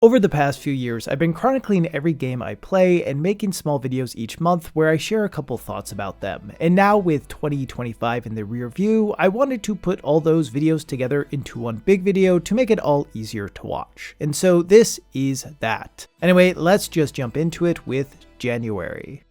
Over the past few years, I've been chronicling every game I play and making small videos each month where I share a couple thoughts about them. And now with 2025 in the rear view, I wanted to put all those videos together into one big video to make it all easier to watch. And so this is that. Anyway, let's just jump into it with January.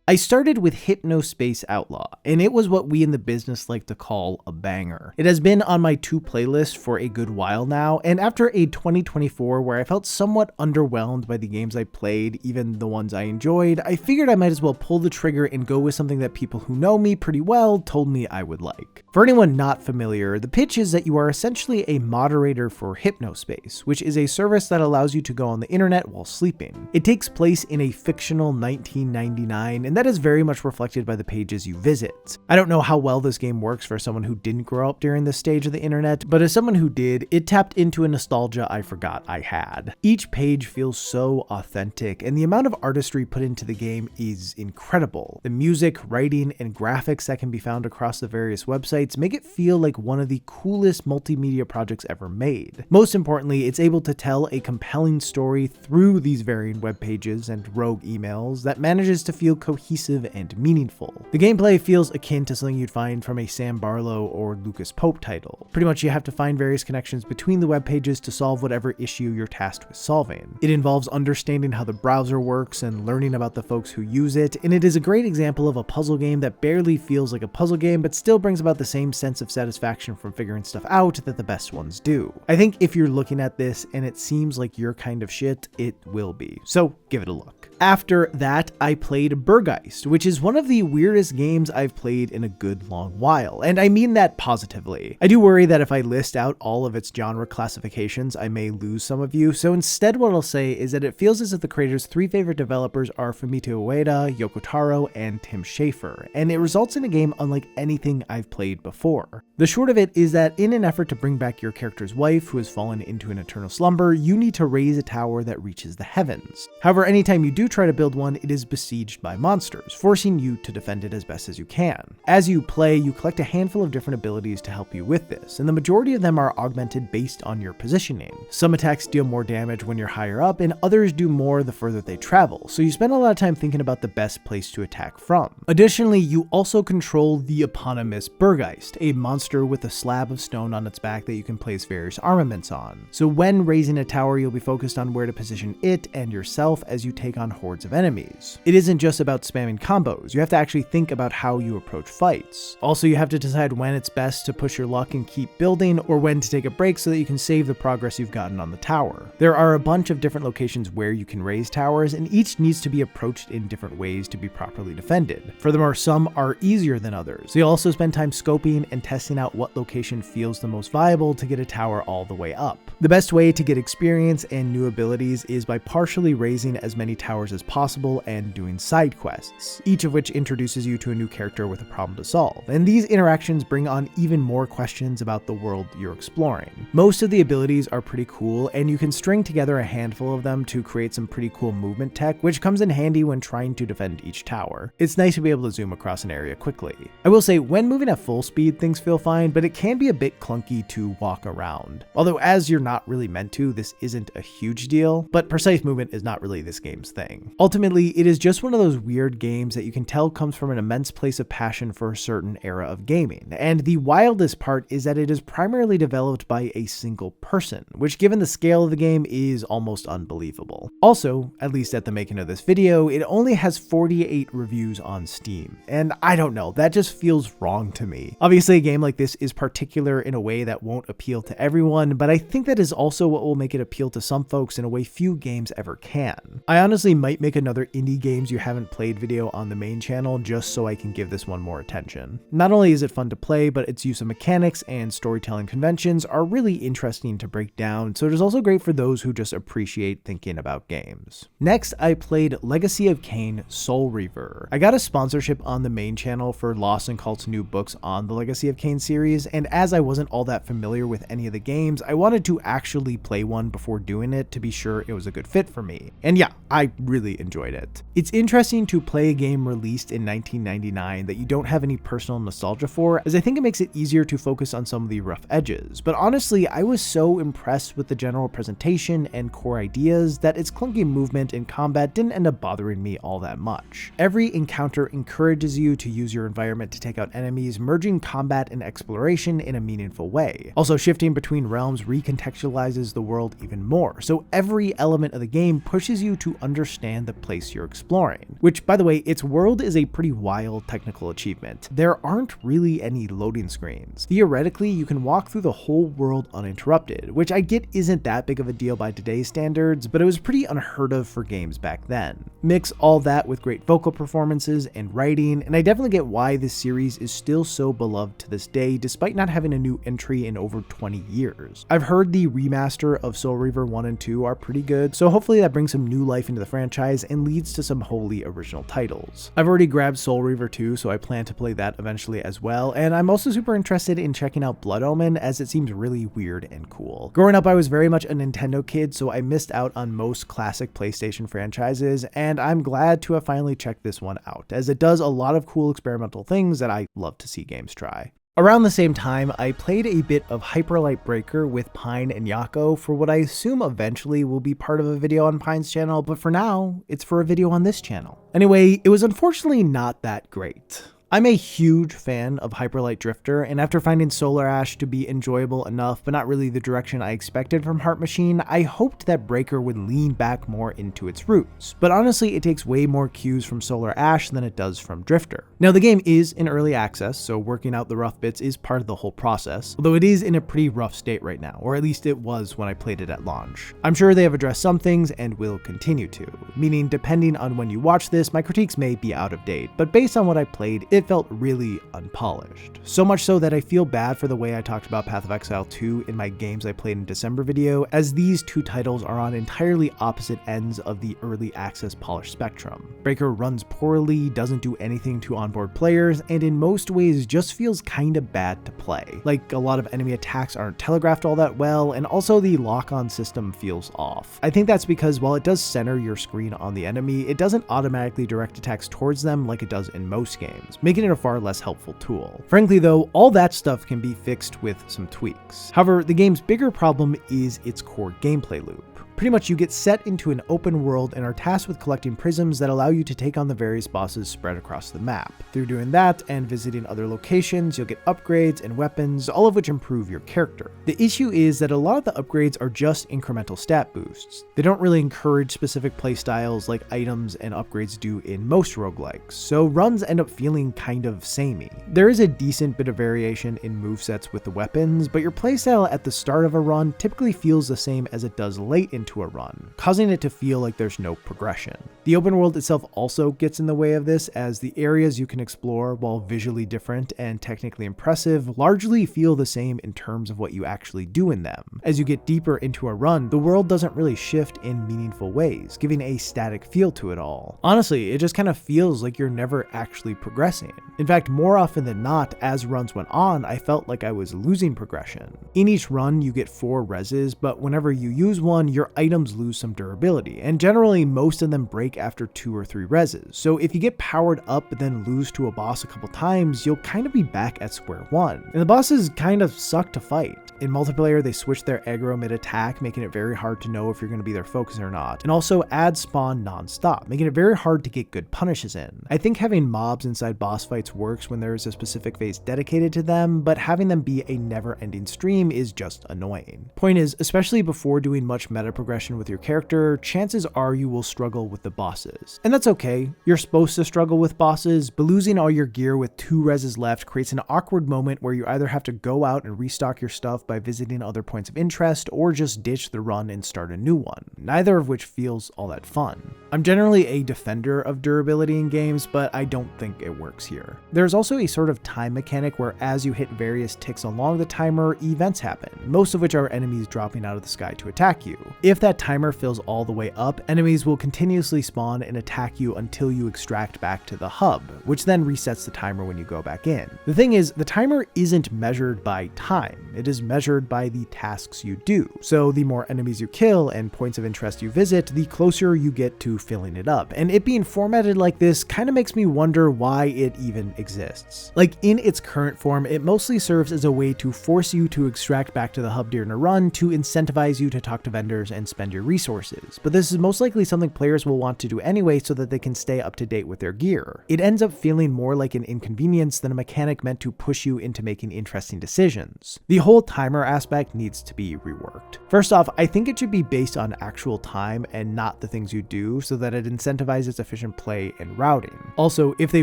I started with Hypnospace Outlaw, and it was what we in the business like to call a banger. It has been on my to playlist for a good while now, and after a 2024 where I felt somewhat underwhelmed by the games I played, even the ones I enjoyed, I figured I might as well pull the trigger and go with something that people who know me pretty well told me I would like. For anyone not familiar, the pitch is that you are essentially a moderator for Hypnospace, which is a service that allows you to go on the internet while sleeping. It takes place in a fictional 1999, and that is very much reflected by the pages you visit. I don't know how well this game works for someone who didn't grow up during this stage of the internet, but as someone who did, it tapped into a nostalgia I forgot I had. Each page feels so authentic, and the amount of artistry put into the game is incredible. The music, writing, and graphics that can be found across the various websites make it feel like one of the coolest multimedia projects ever made. Most importantly, it's able to tell a compelling story through these varying web pages and rogue emails that manages to feel cohesive and meaningful. The gameplay feels akin to something you'd find from a Sam Barlow or Lucas Pope title. Pretty much you have to find various connections between the web pages to solve whatever issue you're tasked with solving. It involves understanding how the browser works and learning about the folks who use it, and it is a great example of a puzzle game that barely feels like a puzzle game but still brings about the same sense of satisfaction from figuring stuff out that the best ones do. I think if you're looking at this and it seems like your kind of shit, it will be. So give it a look. After that, I played Burggeist, which is one of the weirdest games I've played in a good long while, and I mean that positively. I do worry that if I list out all of its genre classifications, I may lose some of you, so instead what I'll say is that it feels as if the creator's three favorite developers are Fumito Ueda, Yoko Taro, and Tim Schafer, and it results in a game unlike anything I've played before. The short of it is that in an effort to bring back your character's wife, who has fallen into an eternal slumber, you need to raise a tower that reaches the heavens. However, anytime you do try to build one, it is besieged by monsters, forcing you to defend it as best as you can. As you play, you collect a handful of different abilities to help you with this, and the majority of them are augmented based on your positioning. Some attacks deal more damage when you're higher up, and others do more the further they travel, so you spend a lot of time thinking about the best place to attack from. Additionally, you also control the eponymous Burggeist, a monster with a slab of stone on its back that you can place various armaments on. So when raising a tower, you'll be focused on where to position it and yourself as you take on hordes of enemies. It isn't just about spamming combos, you have to actually think about how you approach fights. Also, you have to decide when it's best to push your luck and keep building, or when to take a break so that you can save the progress you've gotten on the tower. There are a bunch of different locations where you can raise towers, and each needs to be approached in different ways to be properly defended. Furthermore, some are easier than others. So you'll also spend time scoping and testing out what location feels the most viable to get a tower all the way up. The best way to get experience and new abilities is by partially raising as many towers as possible and doing side quests, each of which introduces you to a new character with a problem to solve, and these interactions bring on even more questions about the world you're exploring. Most of the abilities are pretty cool, and you can string together a handful of them to create some pretty cool movement tech, which comes in handy when trying to defend each tower. It's nice to be able to zoom across an area quickly. I will say, when moving at full speed, things feel fine, but it can be a bit clunky to walk around. Although as you're not really meant to, this isn't a huge deal, but precise movement is not really this game's thing. Ultimately, it is just one of those weird games that you can tell comes from an immense place of passion for a certain era of gaming, and the wildest part is that it is primarily developed by a single person, which given the scale of the game is almost unbelievable. Also, at least at the making of this video, it only has 48 reviews on Steam, and I don't know, that just feels wrong to me. Obviously, a game like this is particular in a way that won't appeal to everyone, but I think that is also what will make it appeal to some folks in a way few games ever can. I honestly might make another indie games you haven't played video on the main channel just so I can give this one more attention. Not only is it fun to play, but its use of mechanics and storytelling conventions are really interesting to break down, so it is also great for those who just appreciate thinking about games. Next, I played Legacy of Kain Soul Reaver. I got a sponsorship on the main channel for Lost and Cult's new books on the Legacy of Kain series, and as I wasn't all that familiar with any of the games, I wanted to actually play one before doing it to be sure it was a good fit for me. And yeah, I really enjoyed it. It's interesting to play a game released in 1999 that you don't have any personal nostalgia for, as I think it makes it easier to focus on some of the rough edges, but honestly, I was so impressed with the general presentation and core ideas that its clunky movement and combat didn't end up bothering me all that much. Every encounter encourages you to use your environment to take out enemies, merging combat and exploration in a meaningful way. Also, shifting between realms recontextualizes the world even more, so every element of the game pushes you to understand the place you're exploring. Which, by the way, its world is a pretty wild technical achievement. There aren't really any loading screens. Theoretically, you can walk through the whole world uninterrupted, which I get isn't that big of a deal by today's standards, but it was pretty unheard of for games back then. Mix all that with great vocal performances and writing, and I definitely get why this series is still so beloved to this day despite not having a new entry in over 20 years. I've heard the remaster of Soul Reaver 1 and 2 are pretty good, so hopefully that brings some new life into the franchise and leads to some wholly original titles. I've already grabbed Soul Reaver 2, so I plan to play that eventually as well, and I'm also super interested in checking out Blood Omen as it seems really weird and cool. Growing up, I was very much a Nintendo kid, so I missed out on most classic PlayStation franchises, and I'm glad to have finally checked this one out, as it does a lot of cool experimental things that I love to see games try. Around the same time, I played a bit of Hyperlight Breaker with Pine and Yako for what I assume eventually will be part of a video on Pine's channel, but for now, it's for a video on this channel. Anyway, it was unfortunately not that great. I'm a huge fan of Hyperlight Drifter, and after finding Solar Ash to be enjoyable enough, but not really the direction I expected from Heart Machine, I hoped that Breaker would lean back more into its roots. But honestly, it takes way more cues from Solar Ash than it does from Drifter. Now, the game is in early access, so working out the rough bits is part of the whole process, although it is in a pretty rough state right now, or at least it was when I played it at launch. I'm sure they have addressed some things and will continue to, meaning depending on when you watch this, my critiques may be out of date, but based on what I played, it felt really unpolished. So much so that I feel bad for the way I talked about Path of Exile 2 in my games I played in December video, as these two titles are on entirely opposite ends of the early access polish spectrum. Breaker runs poorly, doesn't do anything to onboard players, and in most ways just feels kinda bad to play. Like, a lot of enemy attacks aren't telegraphed all that well, and also the lock-on system feels off. I think that's because while it does center your screen on the enemy, it doesn't automatically direct attacks towards them like it does in most games, making it a far less helpful tool. Frankly though, all that stuff can be fixed with some tweaks. However, the game's bigger problem is its core gameplay loop. Pretty much you get set into an open world and are tasked with collecting prisms that allow you to take on the various bosses spread across the map. Through doing that and visiting other locations, you'll get upgrades and weapons, all of which improve your character. The issue is that a lot of the upgrades are just incremental stat boosts. They don't really encourage specific playstyles like items and upgrades do in most roguelikes, so runs end up feeling kind of samey. There is a decent bit of variation in movesets with the weapons, but your playstyle at the start of a run typically feels the same as it does late into a run, causing it to feel like there's no progression. The open world itself also gets in the way of this, as the areas you can explore, while visually different and technically impressive, largely feel the same in terms of what you actually do in them. As you get deeper into a run, the world doesn't really shift in meaningful ways, giving a static feel to it all. Honestly, it just kind of feels like you're never actually progressing. In fact, more often than not, as runs went on, I felt like I was losing progression. In each run, you get 4 reses, but whenever you use one, your items lose some durability, and generally most of them break after 2 or 3 reses. So if you get powered up but then lose to a boss a couple times, you'll kind of be back at square one. And the bosses kind of suck to fight. In multiplayer, they switch their aggro mid-attack, making it very hard to know if you're going to be their focus or not, and also add spawn non-stop, making it very hard to get good punishes in. I think having mobs inside boss fights works when there is a specific phase dedicated to them, but having them be a never-ending stream is just annoying. Point is, especially before doing much meta progression with your character, chances are you will struggle with the bosses. And that's okay, you're supposed to struggle with bosses, but losing all your gear with 2 reses left creates an awkward moment where you either have to go out and restock your stuff by visiting other points of interest, or just ditch the run and start a new one, neither of which feels all that fun. I'm generally a defender of durability in games, but I don't think it works here. There's also a sort of time mechanic where as you hit various ticks along the timer, events happen, most of which are enemies dropping out of the sky to attack you. If that timer fills all the way up, enemies will continuously spawn and attack you until you extract back to the hub, which then resets the timer when you go back in. The thing is, the timer isn't measured by time, it is measured measured by the tasks you do. So the more enemies you kill and points of interest you visit, the closer you get to filling it up. And it being formatted like this kind of makes me wonder why it even exists. Like, in its current form, it mostly serves as a way to force you to extract back to the hub during a run to incentivize you to talk to vendors and spend your resources. But this is most likely something players will want to do anyway so that they can stay up to date with their gear. It ends up feeling more like an inconvenience than a mechanic meant to push you into making interesting decisions. The whole timer aspect needs to be reworked. First off, I think it should be based on actual time and not the things you do so that it incentivizes efficient play and routing. Also, if they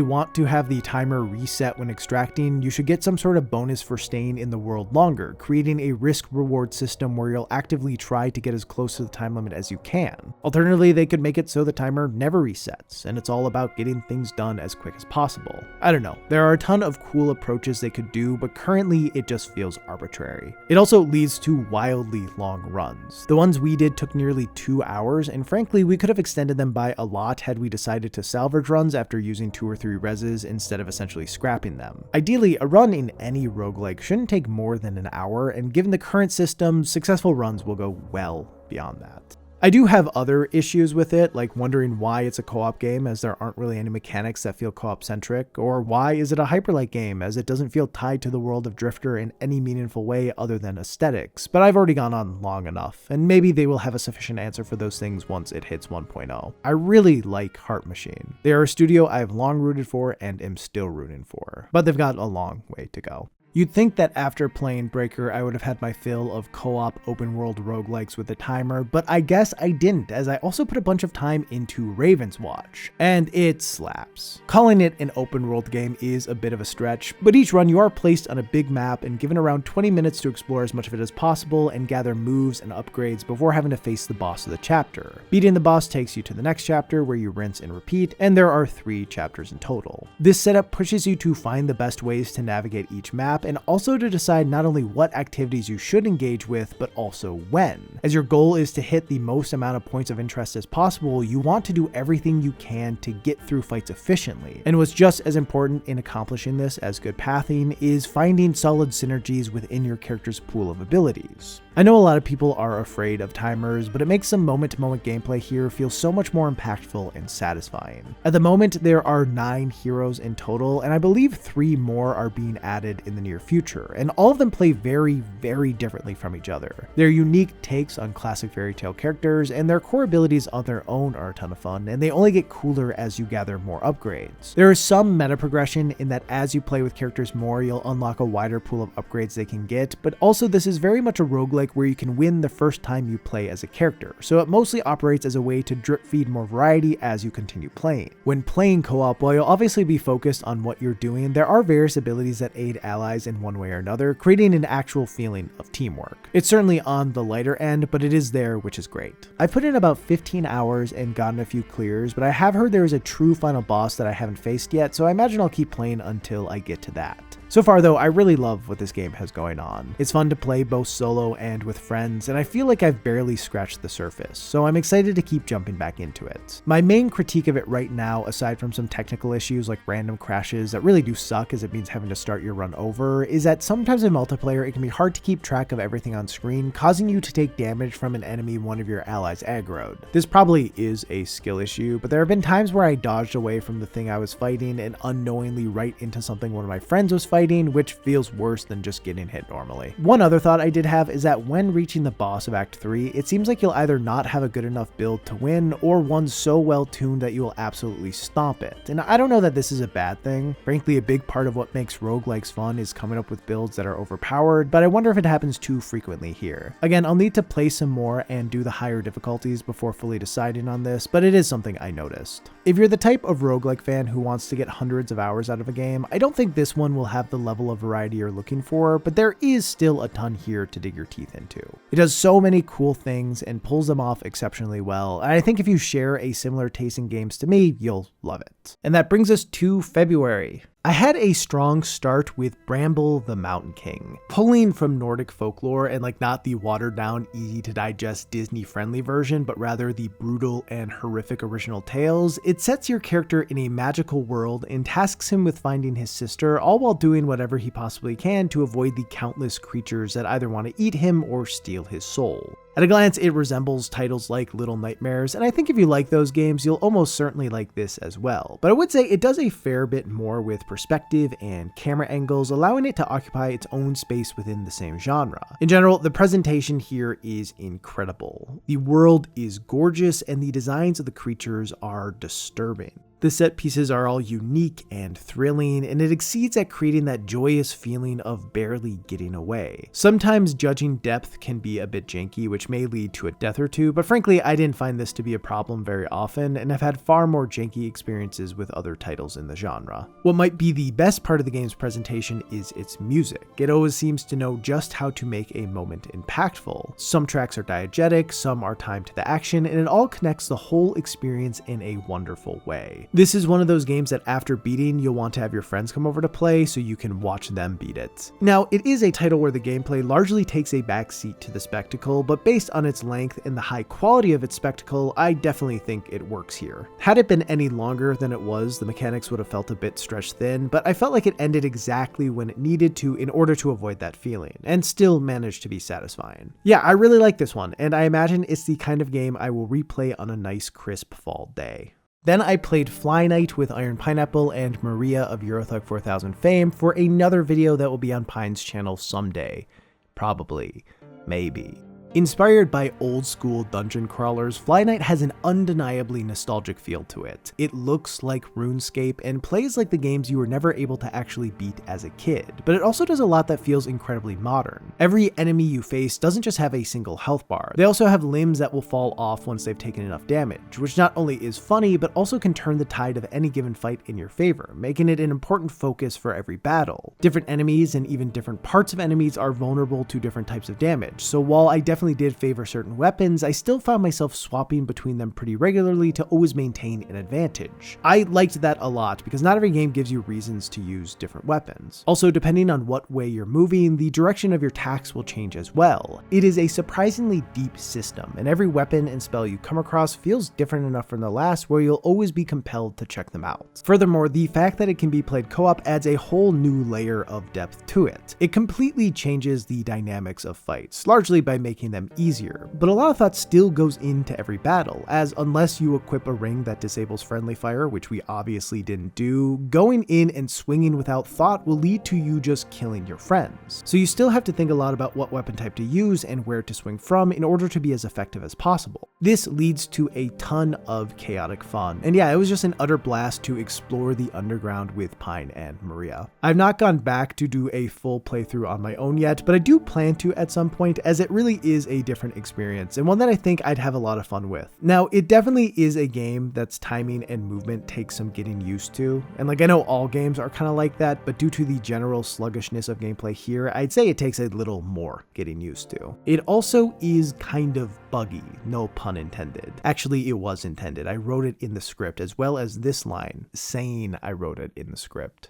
want to have the timer reset when extracting, you should get some sort of bonus for staying in the world longer, creating a risk-reward system where you'll actively try to get as close to the time limit as you can. Alternatively, they could make it so the timer never resets, and it's all about getting things done as quick as possible. I don't know, there are a ton of cool approaches they could do, but currently it just feels arbitrary. It also leads to wildly long runs. The ones we did took nearly 2 hours, and frankly, we could have extended them by a lot had we decided to salvage runs after using 2 or 3 reses instead of essentially scrapping them. Ideally, a run in any roguelike shouldn't take more than an hour, and given the current system, successful runs will go well beyond that. I do have other issues with it, like wondering why it's a co-op game as there aren't really any mechanics that feel co-op centric, or why is it a Hyperlight game as it doesn't feel tied to the world of Drifter in any meaningful way other than aesthetics, but I've already gone on long enough, and maybe they will have a sufficient answer for those things once it hits 1.0. I really like Heart Machine. They are a studio I've long rooted for and am still rooting for, but they've got a long way to go. You'd think that after playing Breaker, I would have had my fill of co-op open-world roguelikes with a timer, but I guess I didn't, as I also put a bunch of time into Ravenswatch, and it slaps. Calling it an open-world game is a bit of a stretch, but each run you are placed on a big map and given around 20 minutes to explore as much of it as possible and gather moves and upgrades before having to face the boss of the chapter. Beating the boss takes you to the next chapter where you rinse and repeat, and there are 3 chapters in total. This setup pushes you to find the best ways to navigate each map, and also to decide not only what activities you should engage with, but also when. As your goal is to hit the most amount of points of interest as possible, you want to do everything you can to get through fights efficiently. And what's just as important in accomplishing this as good pathing is finding solid synergies within your character's pool of abilities. I know a lot of people are afraid of timers, but it makes some moment-to-moment gameplay here feel so much more impactful and satisfying. At the moment, there are 9 heroes in total, and I believe 3 more are being added in the near future, and all of them play very, very differently from each other. Their unique takes on classic fairy tale characters, and their core abilities on their own are a ton of fun, and they only get cooler as you gather more upgrades. There is some meta progression in that as you play with characters more, you'll unlock a wider pool of upgrades they can get, but also this is very much a roguelike where you can win the first time you play as a character, so it mostly operates as a way to drip feed more variety as you continue playing. When playing co-op, while you'll obviously be focused on what you're doing, there are various abilities that aid allies in one way or another, creating an actual feeling of teamwork. It's certainly on the lighter end, but it is there, which is great. I've put in about 15 hours and gotten a few clears, but I have heard there is a true final boss that I haven't faced yet, so I imagine I'll keep playing until I get to that. So far though, I really love what this game has going on. It's fun to play both solo and with friends, and I feel like I've barely scratched the surface, so I'm excited to keep jumping back into it. My main critique of it right now, aside from some technical issues like random crashes that really do suck as it means having to start your run over, is that sometimes in multiplayer it can be hard to keep track of everything on screen, causing you to take damage from an enemy one of your allies aggroed. This probably is a skill issue, but there have been times where I dodged away from the thing I was fighting and unknowingly right into something one of my friends was fighting, which feels worse than just getting hit normally. One other thought I did have is that when reaching the boss of Act 3, it seems like you'll either not have a good enough build to win, or one so well tuned that you will absolutely stomp it. And I don't know that this is a bad thing. Frankly, a big part of what makes roguelikes fun is coming up with builds that are overpowered, but I wonder if it happens too frequently here. Again, I'll need to play some more and do the higher difficulties before fully deciding on this, but it is something I noticed. If you're the type of roguelike fan who wants to get hundreds of hours out of a game, I don't think this one will have the level of variety you're looking for, but there is still a ton here to dig your teeth into. It does so many cool things and pulls them off exceptionally well, and I think if you share a similar taste in games to me, you'll love it. And that brings us to February. I had a strong start with Bramble the Mountain King. Pulling from Nordic folklore and not the watered down, easy to digest Disney friendly version, but rather the brutal and horrific original tales, it sets your character in a magical world and tasks him with finding his sister, all while doing whatever he possibly can to avoid the countless creatures that either want to eat him or steal his soul. At a glance, it resembles titles like Little Nightmares, and I think if you like those games, you'll almost certainly like this as well. But I would say it does a fair bit more with perspective and camera angles, allowing it to occupy its own space within the same genre. In general, the presentation here is incredible. The world is gorgeous, and the designs of the creatures are disturbing. The set pieces are all unique and thrilling, and it exceeds at creating that joyous feeling of barely getting away. Sometimes judging depth can be a bit janky, which may lead to a death or two, but frankly, I didn't find this to be a problem very often, and I've had far more janky experiences with other titles in the genre. What might be the best part of the game's presentation is its music. It always seems to know just how to make a moment impactful. Some tracks are diegetic, some are timed to the action, and it all connects the whole experience in a wonderful way. This is one of those games that after beating, you'll want to have your friends come over to play so you can watch them beat it. Now, it is a title where the gameplay largely takes a backseat to the spectacle, but based on its length and the high quality of its spectacle, I definitely think it works here. Had it been any longer than it was, the mechanics would have felt a bit stretched thin, but I felt like it ended exactly when it needed to in order to avoid that feeling, and still managed to be satisfying. Yeah, I really like this one, and I imagine it's the kind of game I will replay on a nice crisp fall day. Then I played FlyKnight with Iron Pineapple and Maria of Eurothug 4000 fame for another video that will be on Pine's channel someday. Probably. Maybe. Inspired by old school dungeon crawlers, FlyKnight has an undeniably nostalgic feel to it. It looks like RuneScape and plays like the games you were never able to actually beat as a kid, but it also does a lot that feels incredibly modern. Every enemy you face doesn't just have a single health bar, they also have limbs that will fall off once they've taken enough damage, which not only is funny, but also can turn the tide of any given fight in your favor, making it an important focus for every battle. Different enemies and even different parts of enemies are vulnerable to different types of damage, so while I definitely did favor certain weapons, I still found myself swapping between them pretty regularly to always maintain an advantage. I liked that a lot because not every game gives you reasons to use different weapons. Also, depending on what way you're moving, the direction of your attacks will change as well. It is a surprisingly deep system, and every weapon and spell you come across feels different enough from the last where you'll always be compelled to check them out. Furthermore, the fact that it can be played co-op adds a whole new layer of depth to it. It completely changes the dynamics of fights, largely by making them easier, but a lot of thought still goes into every battle, as unless you equip a ring that disables friendly fire, which we obviously didn't do, going in and swinging without thought will lead to you just killing your friends. So you still have to think a lot about what weapon type to use and where to swing from in order to be as effective as possible. This leads to a ton of chaotic fun, and yeah, it was just an utter blast to explore the underground with Pine and Maria. I've not gone back to do a full playthrough on my own yet, but I do plan to at some point, as it really is a different experience and one that I think I'd have a lot of fun with. Now, it definitely is a game that's timing and movement takes some getting used to, and I know all games are kind of like that, but due to the general sluggishness of gameplay here, I'd say it takes a little more getting used to. It also is kind of buggy, no pun intended. Actually, it was intended. I wrote it in the script, as well as this line saying I wrote it in the script.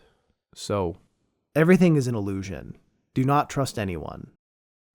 So, everything is an illusion. Do not trust anyone.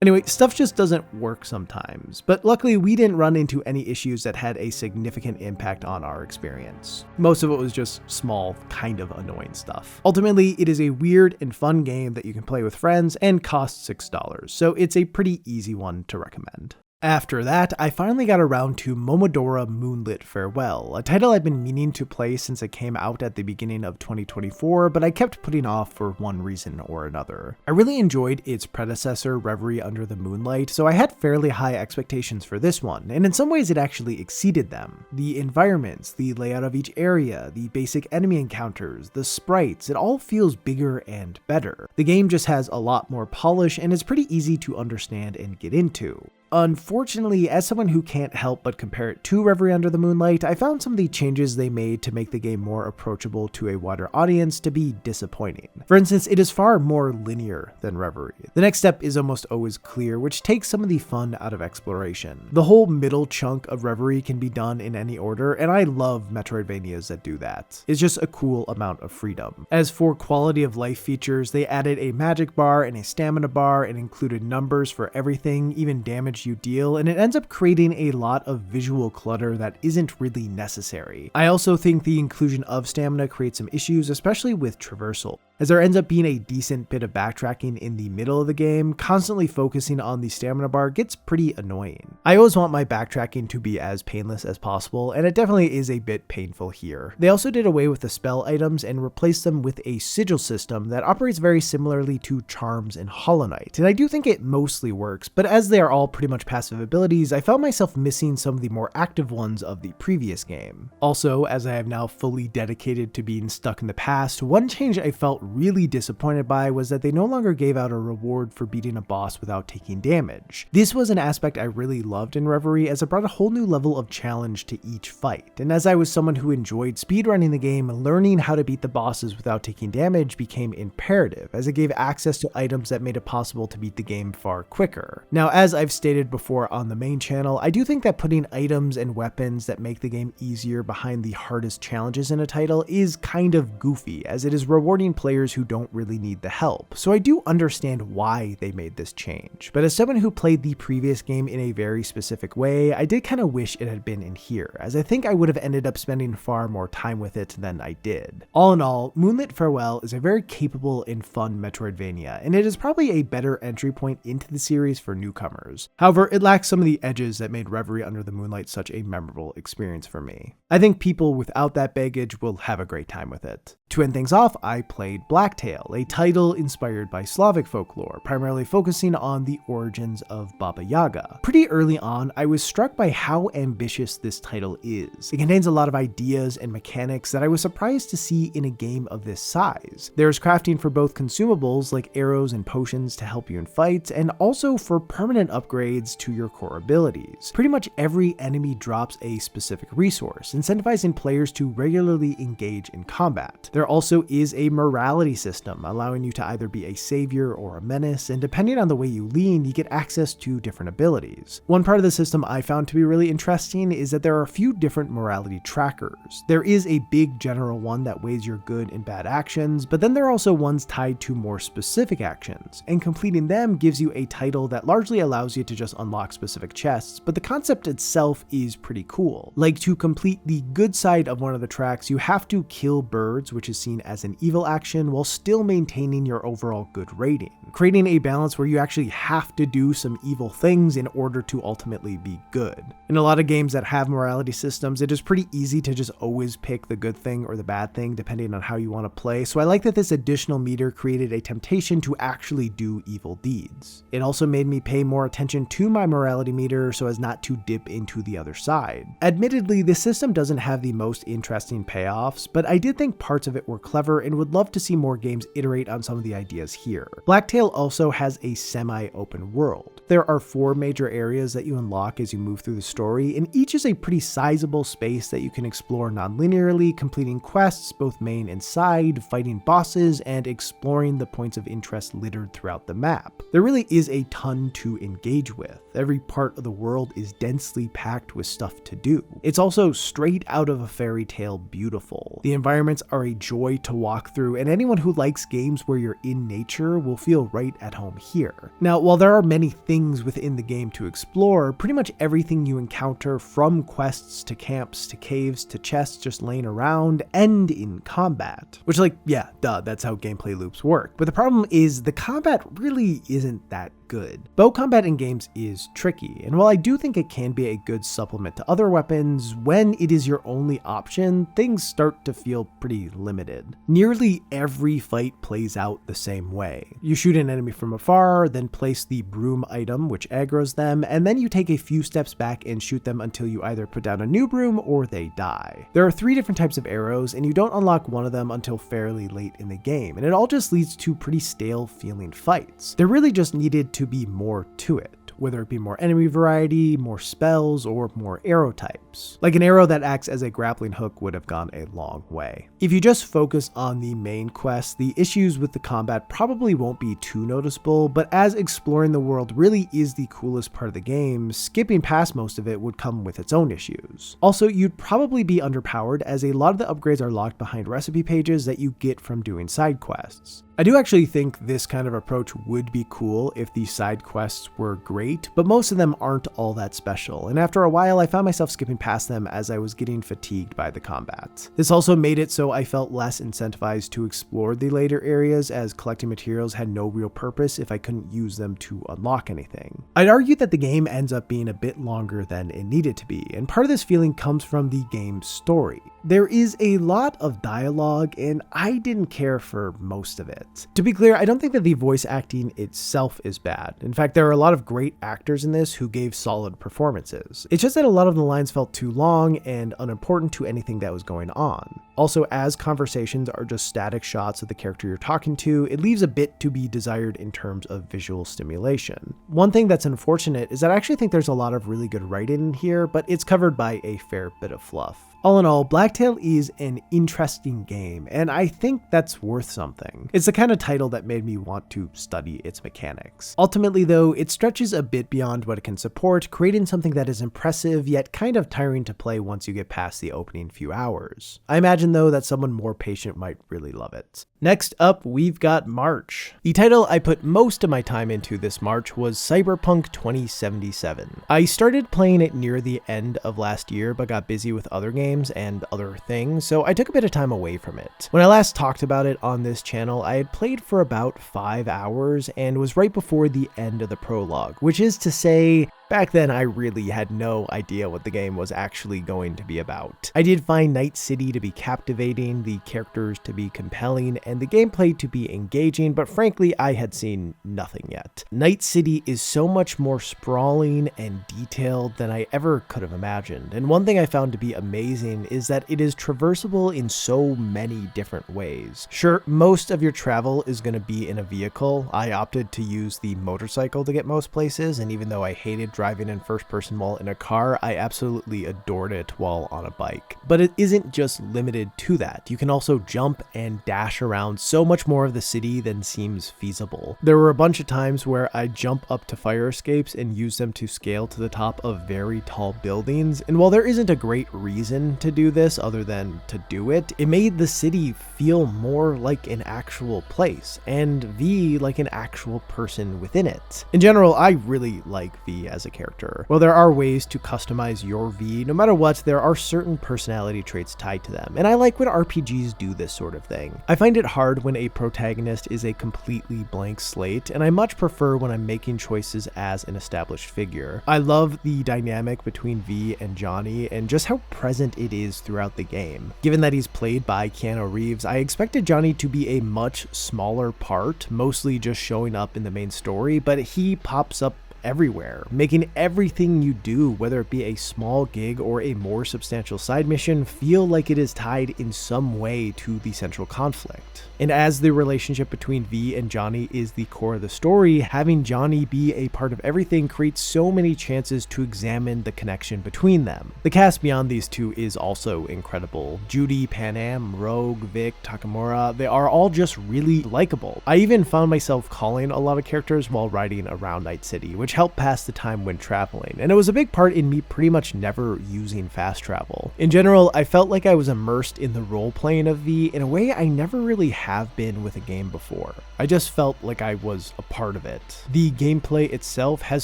Anyway, stuff just doesn't work sometimes, but luckily we didn't run into any issues that had a significant impact on our experience. Most of it was just small, kind of annoying stuff. Ultimately, it is a weird and fun game that you can play with friends and costs $6, so it's a pretty easy one to recommend. After that, I finally got around to Momodora Moonlit Farewell, a title I've been meaning to play since it came out at the beginning of 2024, but I kept putting off for one reason or another. I really enjoyed its predecessor, Reverie Under the Moonlight, so I had fairly high expectations for this one, and in some ways it actually exceeded them. The environments, the layout of each area, the basic enemy encounters, the sprites, it all feels bigger and better. The game just has a lot more polish and is pretty easy to understand and get into. Unfortunately, as someone who can't help but compare it to Reverie Under the Moonlight, I found some of the changes they made to make the game more approachable to a wider audience to be disappointing. For instance, it is far more linear than Reverie. The next step is almost always clear, which takes some of the fun out of exploration. The whole middle chunk of Reverie can be done in any order, and I love Metroidvanias that do that. It's just a cool amount of freedom. As for quality of life features, they added a magic bar and a stamina bar and included numbers for everything, even damage you deal, and it ends up creating a lot of visual clutter that isn't really necessary. I also think the inclusion of stamina creates some issues, especially with traversal, as there ends up being a decent bit of backtracking in the middle of the game. Constantly focusing on the stamina bar gets pretty annoying. I always want my backtracking to be as painless as possible, and it definitely is a bit painful here. They also did away with the spell items and replaced them with a sigil system that operates very similarly to charms in Hollow Knight, and I do think it mostly works, but as they are all pretty much passive abilities, I found myself missing some of the more active ones of the previous game. Also, as I have now fully dedicated to being stuck in the past, one change I felt really disappointed by was that they no longer gave out a reward for beating a boss without taking damage. This was an aspect I really loved in Reverie, as it brought a whole new level of challenge to each fight, and as I was someone who enjoyed speedrunning the game, learning how to beat the bosses without taking damage became imperative, as it gave access to items that made it possible to beat the game far quicker. Now, as I've stated before on the main channel, I do think that putting items and weapons that make the game easier behind the hardest challenges in a title is kind of goofy, as it is rewarding players who don't really need the help, so I do understand why they made this change. But as someone who played the previous game in a very specific way, I did kind of wish it had been in here, as I think I would have ended up spending far more time with it than I did. All in all, Moonlit Farewell is a very capable and fun Metroidvania, and it is probably a better entry point into the series for newcomers. However, it lacks some of the edges that made Reverie Under the Moonlight such a memorable experience for me. I think people without that baggage will have a great time with it. To end things off, I played Blacktail, a title inspired by Slavic folklore, primarily focusing on the origins of Baba Yaga. Pretty early on, I was struck by how ambitious this title is. It contains a lot of ideas and mechanics that I was surprised to see in a game of this size. There's crafting for both consumables like arrows and potions to help you in fights, and also for permanent upgrades to your core abilities. Pretty much every enemy drops a specific resource, incentivizing players to regularly engage in combat. There also is a morality system, allowing you to either be a savior or a menace, and depending on the way you lean, you get access to different abilities. One part of the system I found to be really interesting is that there are a few different morality trackers. There is a big general one that weighs your good and bad actions, but then there are also ones tied to more specific actions, and completing them gives you a title that largely allows you to just unlock specific chests, but the concept itself is pretty cool. Like, to complete the good side of one of the tracks, you have to kill birds, which is seen as an evil action, while still maintaining your overall good rating, creating a balance where you actually have to do some evil things in order to ultimately be good. In a lot of games that have morality systems, it is pretty easy to just always pick the good thing or the bad thing depending on how you want to play, so I like that this additional meter created a temptation to actually do evil deeds. It also made me pay more attention to my morality meter so as not to dip into the other side. Admittedly, this system doesn't have the most interesting payoffs, but I did think parts of it were clever and would love to see more games iterate on some of the ideas here. Blacktail also has a semi-open world. There are 4 major areas that you unlock as you move through the story, and each is a pretty sizable space that you can explore non-linearly, completing quests both main and side, fighting bosses, and exploring the points of interest littered throughout the map. There really is a ton to engage with. Every part of the world is densely packed with stuff to do. It's also straight out of a fairy tale beautiful. The environments are a joy to walk through, and anyone who likes games where you're in nature will feel right at home here. Now, while there are many things within the game to explore, pretty much everything you encounter, from quests to camps to caves to chests just laying around, end in combat. Which, like, yeah, duh, that's how gameplay loops work. But the problem is the combat really isn't that good. Bow combat in games is tricky, and while I do think it can be a good supplement to other weapons, when it is your only option, things start to feel pretty limited. Nearly every fight plays out the same way. You shoot an enemy from afar, then place the broom item, which aggroes them, and then you take a few steps back and shoot them until you either put down a new broom or they die. There are 3 different types of arrows, and you don't unlock one of them until fairly late in the game, and it all just leads to pretty stale feeling fights. There really just needed to be more to it. whether it be more enemy variety, more spells, or more arrow types. Like an arrow that acts as a grappling hook would have gone a long way. If you just focus on the main quest, the issues with the combat probably won't be too noticeable, but as exploring the world really is the coolest part of the game, skipping past most of it would come with its own issues. Also, you'd probably be underpowered as a lot of the upgrades are locked behind recipe pages that you get from doing side quests. I do actually think this kind of approach would be cool if the side quests were great, but most of them aren't all that special, and after a while I found myself skipping past them as I was getting fatigued by the combat. This also made it so I felt less incentivized to explore the later areas, as collecting materials had no real purpose if I couldn't use them to unlock anything. I'd argue that the game ends up being a bit longer than it needed to be, and part of this feeling comes from the game's story. There is a lot of dialogue, and I didn't care for most of it. To be clear, I don't think that the voice acting itself is bad. In fact, there are a lot of great actors in this who gave solid performances. It's just that a lot of the lines felt too long and unimportant to anything that was going on. Also, as conversations are just static shots of the character you're talking to, it leaves a bit to be desired in terms of visual stimulation. One thing that's unfortunate is that I actually think there's a lot of really good writing in here, but it's covered by a fair bit of fluff. All in all, Blacktail is an interesting game, and I think that's worth something. It's the kind of title that made me want to study its mechanics. Ultimately though, it stretches a bit beyond what it can support, creating something that is impressive yet kind of tiring to play once you get past the opening few hours. I imagine though that someone more patient might really love it. Next up, we've got March. The title I put most of my time into this March was Cyberpunk 2077. I started playing it near the end of last year, but got busy with other games and other things, so I took a bit of time away from it. When I last talked about it on this channel, I had played for about 5 hours and was right before the end of the prologue, which is to say, back then I really had no idea what the game was actually going to be about. I did find Night City to be captivating, the characters to be compelling, and the gameplay to be engaging, but frankly I had seen nothing yet. Night City is so much more sprawling and detailed than I ever could have imagined, and one thing I found to be amazing is that it is traversable in so many different ways. Sure, most of your travel is going to be in a vehicle. I opted to use the motorcycle to get most places, and even though I hated driving in first person while in a car, I absolutely adored it while on a bike. But it isn't just limited to that. You can also jump and dash around so much more of the city than seems feasible. There were a bunch of times where I jump up to fire escapes and use them to scale to the top of very tall buildings, and while there isn't a great reason to do this other than to do it, it made the city feel more like an actual place, and V like an actual person within it. In general, I really like V as a character. While there are ways to customize your V, no matter what, there are certain personality traits tied to them, and I like when RPGs do this sort of thing. I find it hard when a protagonist is a completely blank slate, and I much prefer when I'm making choices as an established figure. I love the dynamic between V and Johnny, and just how present it is throughout the game. Given that he's played by Keanu Reeves, I expected Johnny to be a much smaller part, mostly just showing up in the main story, but he pops up everywhere, making everything you do, whether it be a small gig or a more substantial side mission, feel like it is tied in some way to the central conflict. And as the relationship between V and Johnny is the core of the story, having Johnny be a part of everything creates so many chances to examine the connection between them. The cast beyond these two is also incredible. Judy, Panam, Rogue, Vic, Takamura, they are all just really likable. I even found myself calling a lot of characters while riding around Night City, which helped pass the time when traveling, and it was a big part in me pretty much never using fast travel. In general, I felt like I was immersed in the role-playing of V in a way I never really have been with a game before. I just felt like I was a part of it. The gameplay itself has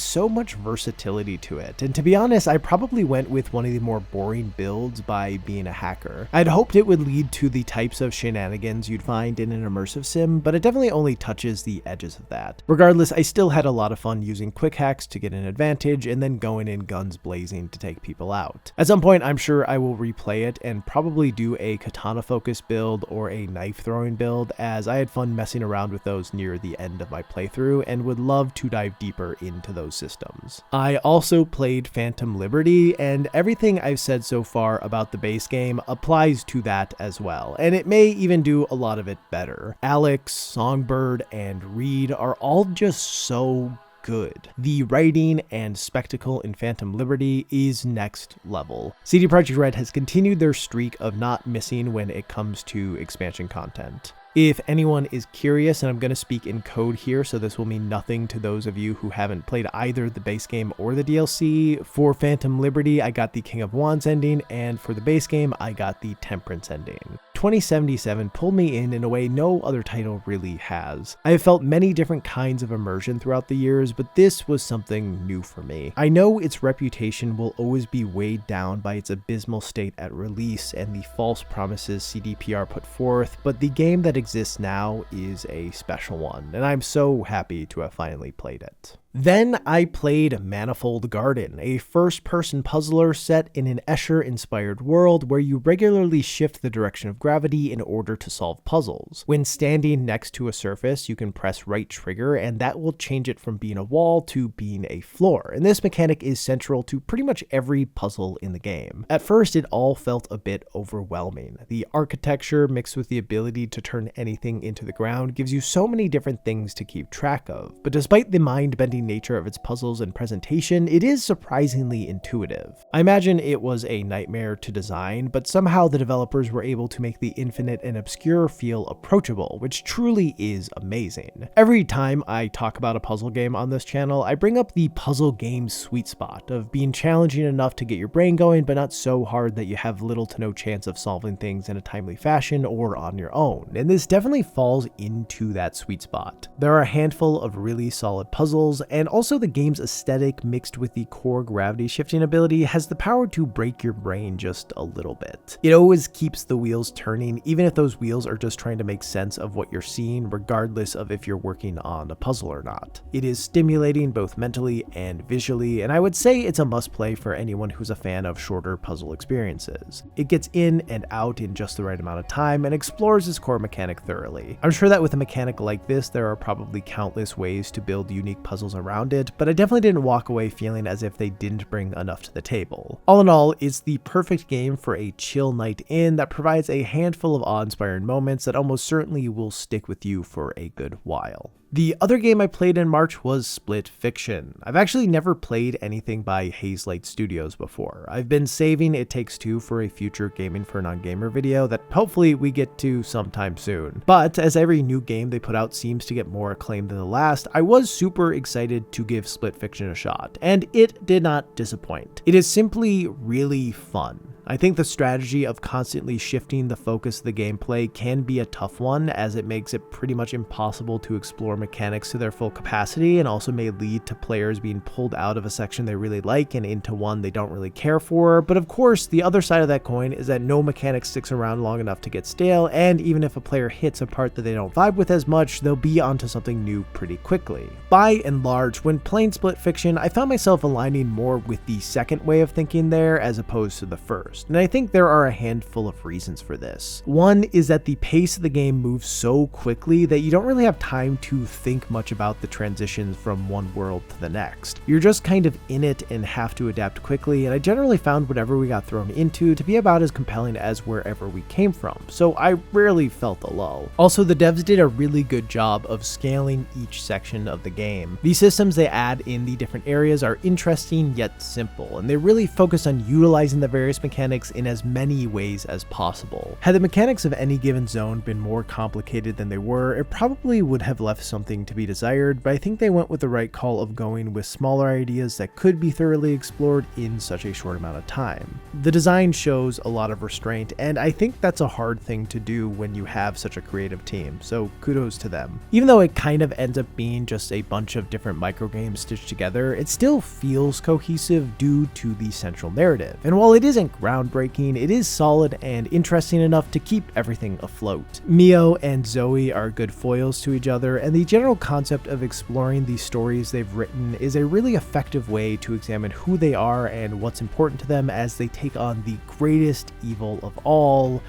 so much versatility to it, and to be honest, I probably went with one of the more boring builds by being a hacker. I'd hoped it would lead to the types of shenanigans you'd find in an immersive sim, but it definitely only touches the edges of that. Regardless, I still had a lot of fun using quick hacks to get an advantage and then going in guns blazing to take people out. At some point, I'm sure I will replay it and probably do a katana focus build or a knife throwing build, as I had fun messing around with those near the end of my playthrough and would love to dive deeper into those systems. I also played Phantom Liberty, and everything I've said so far about the base game applies to that as well, and it may even do a lot of it better. Alex, Songbird, and Reed are all just so good. The writing and spectacle in Phantom Liberty is next level. CD Projekt Red has continued their streak of not missing when it comes to expansion content. If anyone is curious, and I'm going to speak in code here, so this will mean nothing to those of you who haven't played either the base game or the DLC, for Phantom Liberty, I got the King of Wands ending, and for the base game, I got the Temperance ending. 2077 pulled me in a way no other title really has. I have felt many different kinds of immersion throughout the years, but this was something new for me. I know its reputation will always be weighed down by its abysmal state at release and the false promises CDPR put forth, but the game that exists now is a special one, and I'm so happy to have finally played it. Then I played Manifold Garden, a first-person puzzler set in an Escher-inspired world where you regularly shift the direction of gravity in order to solve puzzles. When standing next to a surface, you can press right trigger, and that will change it from being a wall to being a floor, and this mechanic is central to pretty much every puzzle in the game. At first, it all felt a bit overwhelming. The architecture, mixed with the ability to turn anything into the ground, gives you so many different things to keep track of, but despite the mind-bending nature of its puzzles and presentation, it is surprisingly intuitive. I imagine it was a nightmare to design, but somehow the developers were able to make the infinite and obscure feel approachable, which truly is amazing. Every time I talk about a puzzle game on this channel, I bring up the puzzle game sweet spot of being challenging enough to get your brain going, but not so hard that you have little to no chance of solving things in a timely fashion or on your own, and this definitely falls into that sweet spot. There are a handful of really solid puzzles, and also the game's aesthetic mixed with the core gravity shifting ability has the power to break your brain just a little bit. It always keeps the wheels turning, even if those wheels are just trying to make sense of what you're seeing, regardless of if you're working on a puzzle or not. It is stimulating both mentally and visually, and I would say it's a must-play for anyone who's a fan of shorter puzzle experiences. It gets in and out in just the right amount of time and explores its core mechanic thoroughly. I'm sure that with a mechanic like this, there are probably countless ways to build unique puzzles around it, but I definitely didn't walk away feeling as if they didn't bring enough to the table. All in all, it's the perfect game for a chill night in that provides a handful of awe-inspiring moments that almost certainly will stick with you for a good while. The other game I played in March was Split Fiction. I've actually never played anything by Hazelight Studios before. I've been saving It Takes Two for a future Gaming for Non-Gamer video that hopefully we get to sometime soon. But as every new game they put out seems to get more acclaim than the last, I was super excited to give Split Fiction a shot, and it did not disappoint. It is simply really fun. I think the strategy of constantly shifting the focus of the gameplay can be a tough one, as it makes it pretty much impossible to explore mechanics to their full capacity, and also may lead to players being pulled out of a section they really like and into one they don't really care for. But of course, the other side of that coin is that no mechanic sticks around long enough to get stale, and even if a player hits a part that they don't vibe with as much, they'll be onto something new pretty quickly. By and large, when playing Split Fiction, I found myself aligning more with the second way of thinking there as opposed to the first. And I think there are a handful of reasons for this. One is that the pace of the game moves so quickly that you don't really have time to think much about the transitions from one world to the next. You're just kind of in it and have to adapt quickly, and I generally found whatever we got thrown into to be about as compelling as wherever we came from, so I rarely felt a lull. Also, the devs did a really good job of scaling each section of the game. The systems they add in the different areas are interesting yet simple, and they really focus on utilizing the various mechanics in as many ways as possible. Had the mechanics of any given zone been more complicated than they were, it probably would have left something to be desired, but I think they went with the right call of going with smaller ideas that could be thoroughly explored in such a short amount of time. The design shows a lot of restraint, and I think that's a hard thing to do when you have such a creative team, so kudos to them. Even though it kind of ends up being just a bunch of different microgames stitched together, it still feels cohesive due to the central narrative. And while it isn't groundbreaking, it is solid and interesting enough to keep everything afloat. Mio and Zoe are good foils to each other, and the general concept of exploring the stories they've written is a really effective way to examine who they are and what's important to them as they take on the greatest evil of all,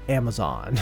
Amazon.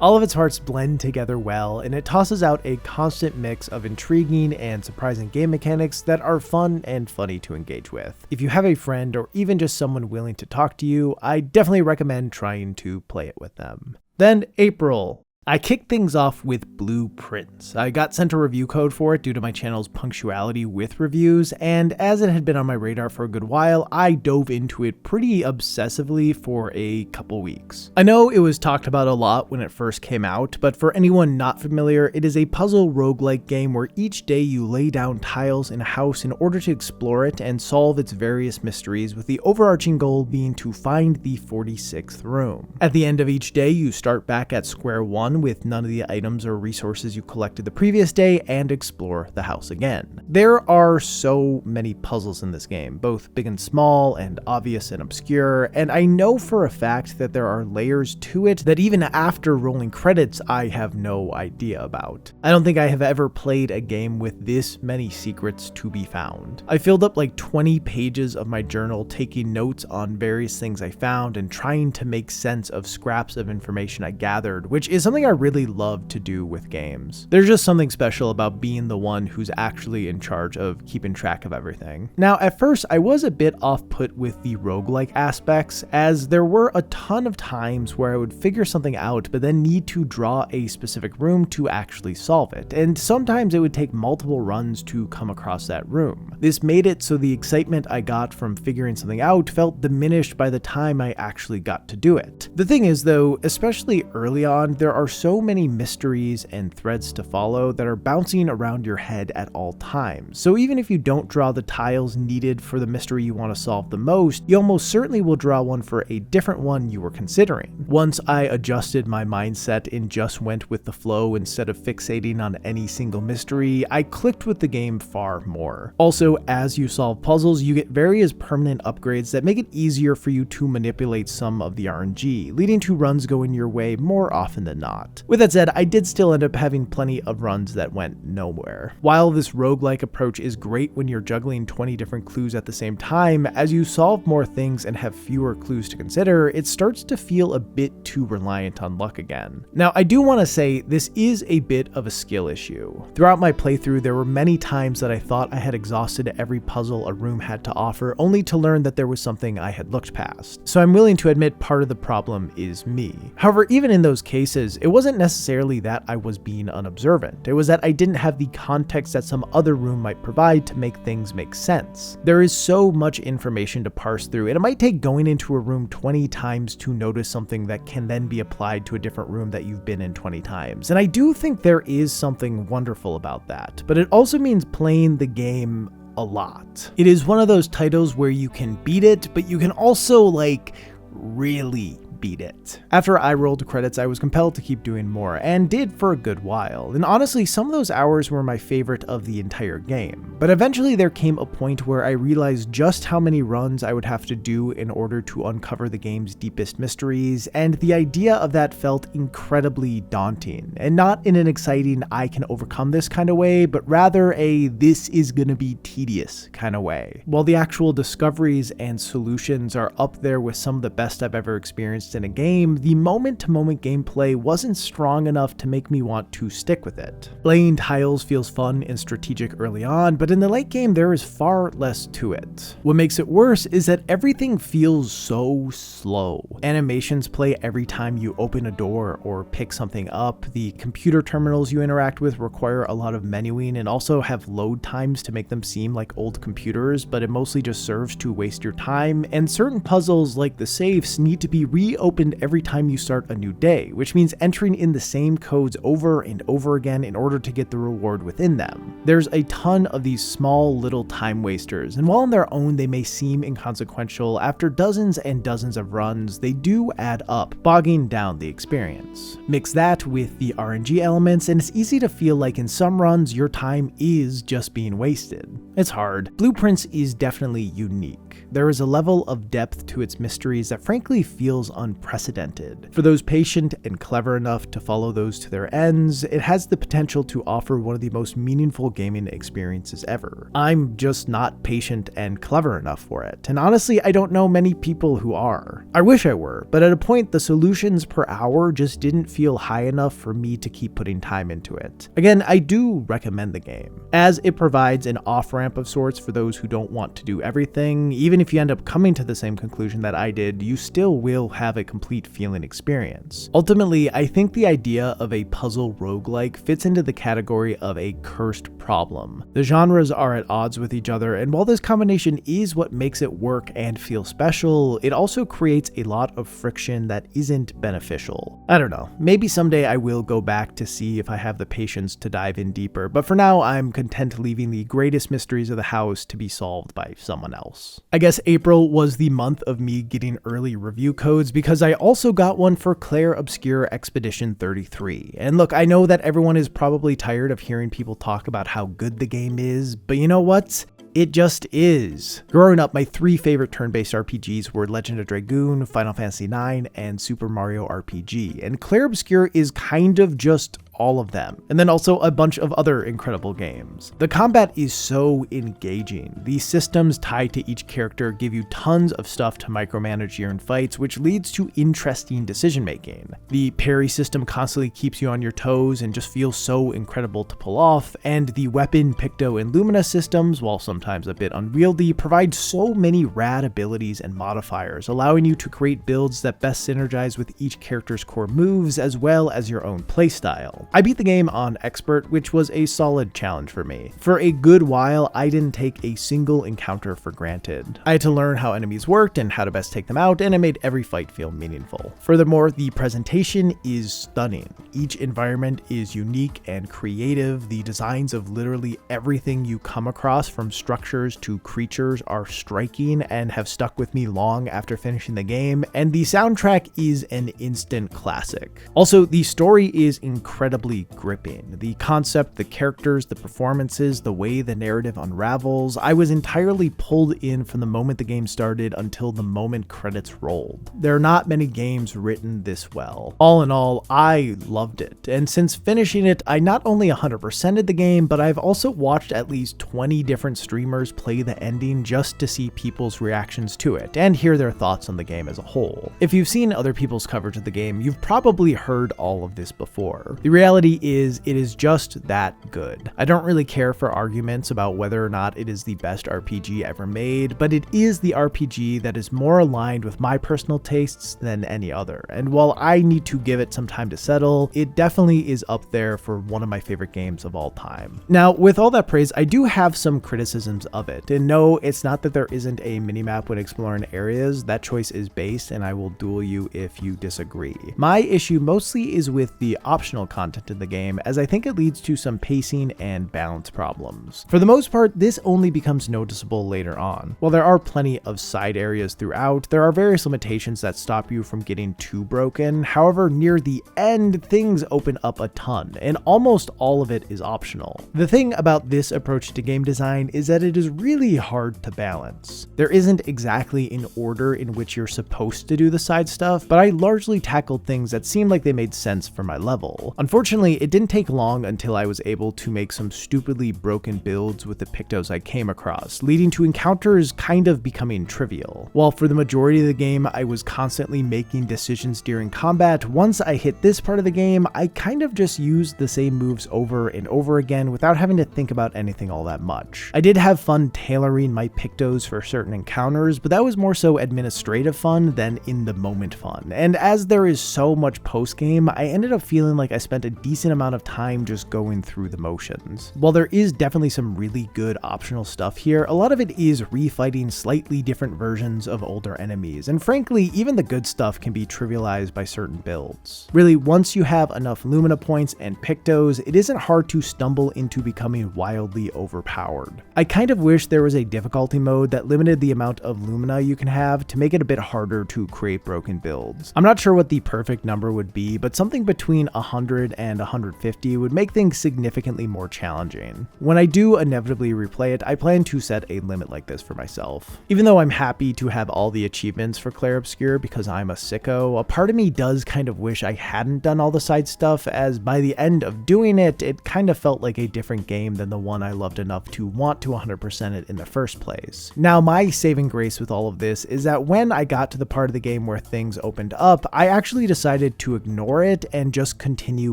All of its parts blend together well, and it tosses out a constant mix of intriguing and surprising game mechanics that are fun and funny to engage with. If you have a friend or even just someone willing to talk to you, I definitely recommend trying to play it with them. Then April. I kicked things off with Blueprints. I got sent a review code for it due to my channel's punctuality with reviews, and as it had been on my radar for a good while, I dove into it pretty obsessively for a couple weeks. I know it was talked about a lot when it first came out, but for anyone not familiar, it is a puzzle roguelike game where each day you lay down tiles in a house in order to explore it and solve its various mysteries, with the overarching goal being to find the 46th room. At the end of each day, you start back at square one with none of the items or resources you collected the previous day and explore the house again. There are so many puzzles in this game, both big and small and obvious and obscure, and I know for a fact that there are layers to it that even after rolling credits I have no idea about. I don't think I have ever played a game with this many secrets to be found. I filled up like 20 pages of my journal taking notes on various things I found and trying to make sense of scraps of information I gathered, which is something I really love to do with games. There's just something special about being the one who's actually in charge of keeping track of everything. Now, at first, I was a bit off-put with the roguelike aspects, as there were a ton of times where I would figure something out but then need to draw a specific room to actually solve it, and sometimes it would take multiple runs to come across that room. This made it so the excitement I got from figuring something out felt diminished by the time I actually got to do it. The thing is though, especially early on, there are so many mysteries and threads to follow that are bouncing around your head at all times. So even if you don't draw the tiles needed for the mystery you want to solve the most, you almost certainly will draw one for a different one you were considering. Once I adjusted my mindset and just went with the flow instead of fixating on any single mystery, I clicked with the game far more. Also, as you solve puzzles, you get various permanent upgrades that make it easier for you to manipulate some of the RNG, leading to runs going your way more often than not. With that said, I did still end up having plenty of runs that went nowhere. While this roguelike approach is great when you're juggling 20 different clues at the same time, as you solve more things and have fewer clues to consider, it starts to feel a bit too reliant on luck again. Now, I do want to say this is a bit of a skill issue. Throughout my playthrough, there were many times that I thought I had exhausted every puzzle a room had to offer, only to learn that there was something I had looked past. So I'm willing to admit part of the problem is me. However, even in those cases, it wasn't necessarily that I was being unobservant. It was that I didn't have the context that some other room might provide to make things make sense. There is so much information to parse through, and it might take going into a room 20 times to notice something that can then be applied to a different room that you've been in 20 times. And I do think there is something wonderful about that, but it also means playing the game a lot. It is one of those titles where you can beat it, but you can also like really beat it. After I rolled credits, I was compelled to keep doing more, and did for a good while, and honestly some of those hours were my favorite of the entire game. But eventually there came a point where I realized just how many runs I would have to do in order to uncover the game's deepest mysteries, and the idea of that felt incredibly daunting, and not in an exciting I can overcome this kind of way, but rather a this is gonna be tedious kind of way. While the actual discoveries and solutions are up there with some of the best I've ever experienced in a game, the moment-to-moment gameplay wasn't strong enough to make me want to stick with it. Laying tiles feels fun and strategic early on, but in the late game there is far less to it. What makes it worse is that everything feels so slow. Animations play every time you open a door or pick something up. The computer terminals you interact with require a lot of menuing and also have load times to make them seem like old computers, but it mostly just serves to waste your time, and certain puzzles like the safes need to be reopened every time you start a new day, which means entering in the same codes over and over again in order to get the reward within them. There's a ton of these small little time wasters, and while on their own they may seem inconsequential, after dozens and dozens of runs, they do add up, bogging down the experience. Mix that with the RNG elements, and it's easy to feel like in some runs your time is just being wasted. It's hard. Blueprints is definitely unique. There is a level of depth to its mysteries that frankly feels unprecedented. For those patient and clever enough to follow those to their ends, it has the potential to offer one of the most meaningful gaming experiences ever. I'm just not patient and clever enough for it, and honestly I don't know many people who are. I wish I were, but at a point the solutions per hour just didn't feel high enough for me to keep putting time into it. Again, I do recommend the game, as it provides an off-ramp of sorts for those who don't want to do everything. Even if you end up coming to the same conclusion that I did, you still will have a complete feeling experience. Ultimately, I think the idea of a puzzle roguelike fits into the category of a cursed problem. The genres are at odds with each other, and while this combination is what makes it work and feel special, it also creates a lot of friction that isn't beneficial. I don't know, maybe someday I will go back to see if I have the patience to dive in deeper, but for now I'm content leaving the greatest mysteries of the house to be solved by someone else. I guess April was the month of me getting early review codes because I also got one for Clair Obscur Expedition 33. And look, I know that everyone is probably tired of hearing people talk about how good the game is, but you know what? It just is. Growing up, my three favorite turn-based RPGs were Legend of Dragoon, Final Fantasy IX, and Super Mario RPG, and Clair Obscur is kind of just all of them, and then also a bunch of other incredible games. The combat is so engaging. The systems tied to each character give you tons of stuff to micromanage during fights, which leads to interesting decision making. The parry system constantly keeps you on your toes and just feels so incredible to pull off, and the weapon, Picto, and Lumina systems, while sometimes a bit unwieldy, provide so many rad abilities and modifiers, allowing you to create builds that best synergize with each character's core moves as well as your own playstyle. I beat the game on Expert, which was a solid challenge for me. For a good while, I didn't take a single encounter for granted. I had to learn how enemies worked and how to best take them out, and it made every fight feel meaningful. Furthermore, the presentation is stunning. Each environment is unique and creative. The designs of literally everything you come across, from structures to creatures, are striking and have stuck with me long after finishing the game, and the soundtrack is an instant classic. Also, the story is incredibly gripping. The concept, the characters, the performances, the way the narrative unravels, I was entirely pulled in from the moment the game started until the moment credits rolled. There are not many games written this well. All in all, I loved it, and since finishing it, I not only 100%ed the game, but I've also watched at least 20 different streamers play the ending just to see people's reactions to it, and hear their thoughts on the game as a whole. If you've seen other people's coverage of the game, you've probably heard all of this before. The reality is, it is just that good. I don't really care for arguments about whether or not it is the best RPG ever made, but it is the RPG that is more aligned with my personal tastes than any other, and while I need to give it some time to settle, it definitely is up there for one of my favorite games of all time. Now, with all that praise, I do have some criticisms of it, and no, it's not that there isn't a minimap when exploring areas. That choice is based, and I will duel you if you disagree. My issue mostly is with the optional content in the game, as I think it leads to some pacing and balance problems. For the most part, this only becomes noticeable later on. While there are plenty of side areas throughout, there are various limitations that stop you from getting too broken. However, near the end, things open up a ton, and almost all of it is optional. The thing about this approach to game design is that it is really hard to balance. There isn't exactly an order in which you're supposed to do the side stuff, but I largely tackled things that seemed like they made sense for my level. Unfortunately, it didn't take long until I was able to make some stupidly broken builds with the Pictos I came across, leading to encounters kind of becoming trivial. While for the majority of the game I was constantly making decisions during combat, once I hit this part of the game, I kind of just used the same moves over and over again without having to think about anything all that much. I did have fun tailoring my Pictos for certain encounters, but that was more so administrative fun than in the moment fun. And as there is so much post-game, I ended up feeling like I spent a decent amount of time just going through the motions. While there is definitely some really good optional stuff here, a lot of it is refighting slightly different versions of older enemies, and frankly, even the good stuff can be trivialized by certain builds. Really, once you have enough Lumina points and Pictos, it isn't hard to stumble into becoming wildly overpowered. I kind of wish there was a difficulty mode that limited the amount of Lumina you can have to make it a bit harder to create broken builds. I'm not sure what the perfect number would be, but something between 100 and 150 would make things significantly more challenging. When I do inevitably replay it, I plan to set a limit like this for myself. Even though I'm happy to have all the achievements for Clair Obscur because I'm a sicko, a part of me does kind of wish I hadn't done all the side stuff, as by the end of doing it, it kind of felt like a different game than the one I loved enough to want to 100% it in the first place. Now, my saving grace with all of this is that when I got to the part of the game where things opened up, I actually decided to ignore it and just continue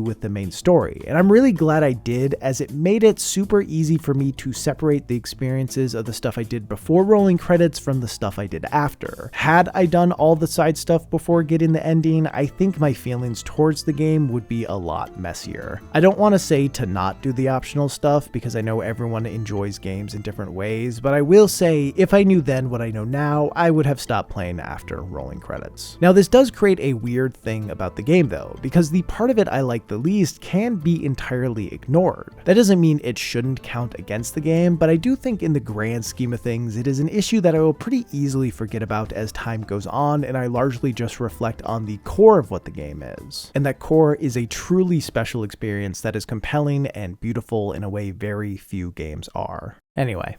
with with the main story, and I'm really glad I did, as it made it super easy for me to separate the experiences of the stuff I did before rolling credits from the stuff I did after. Had I done all the side stuff before getting the ending, I think my feelings towards the game would be a lot messier. I don't want to say to not do the optional stuff, because I know everyone enjoys games in different ways, but I will say if I knew then what I know now, I would have stopped playing after rolling credits. Now this does create a weird thing about the game though, because the part of it I like the least can be entirely ignored. That doesn't mean it shouldn't count against the game, but I do think in the grand scheme of things, it is an issue that I will pretty easily forget about as time goes on, and I largely just reflect on the core of what the game is. And that core is a truly special experience that is compelling and beautiful in a way very few games are. Anyway,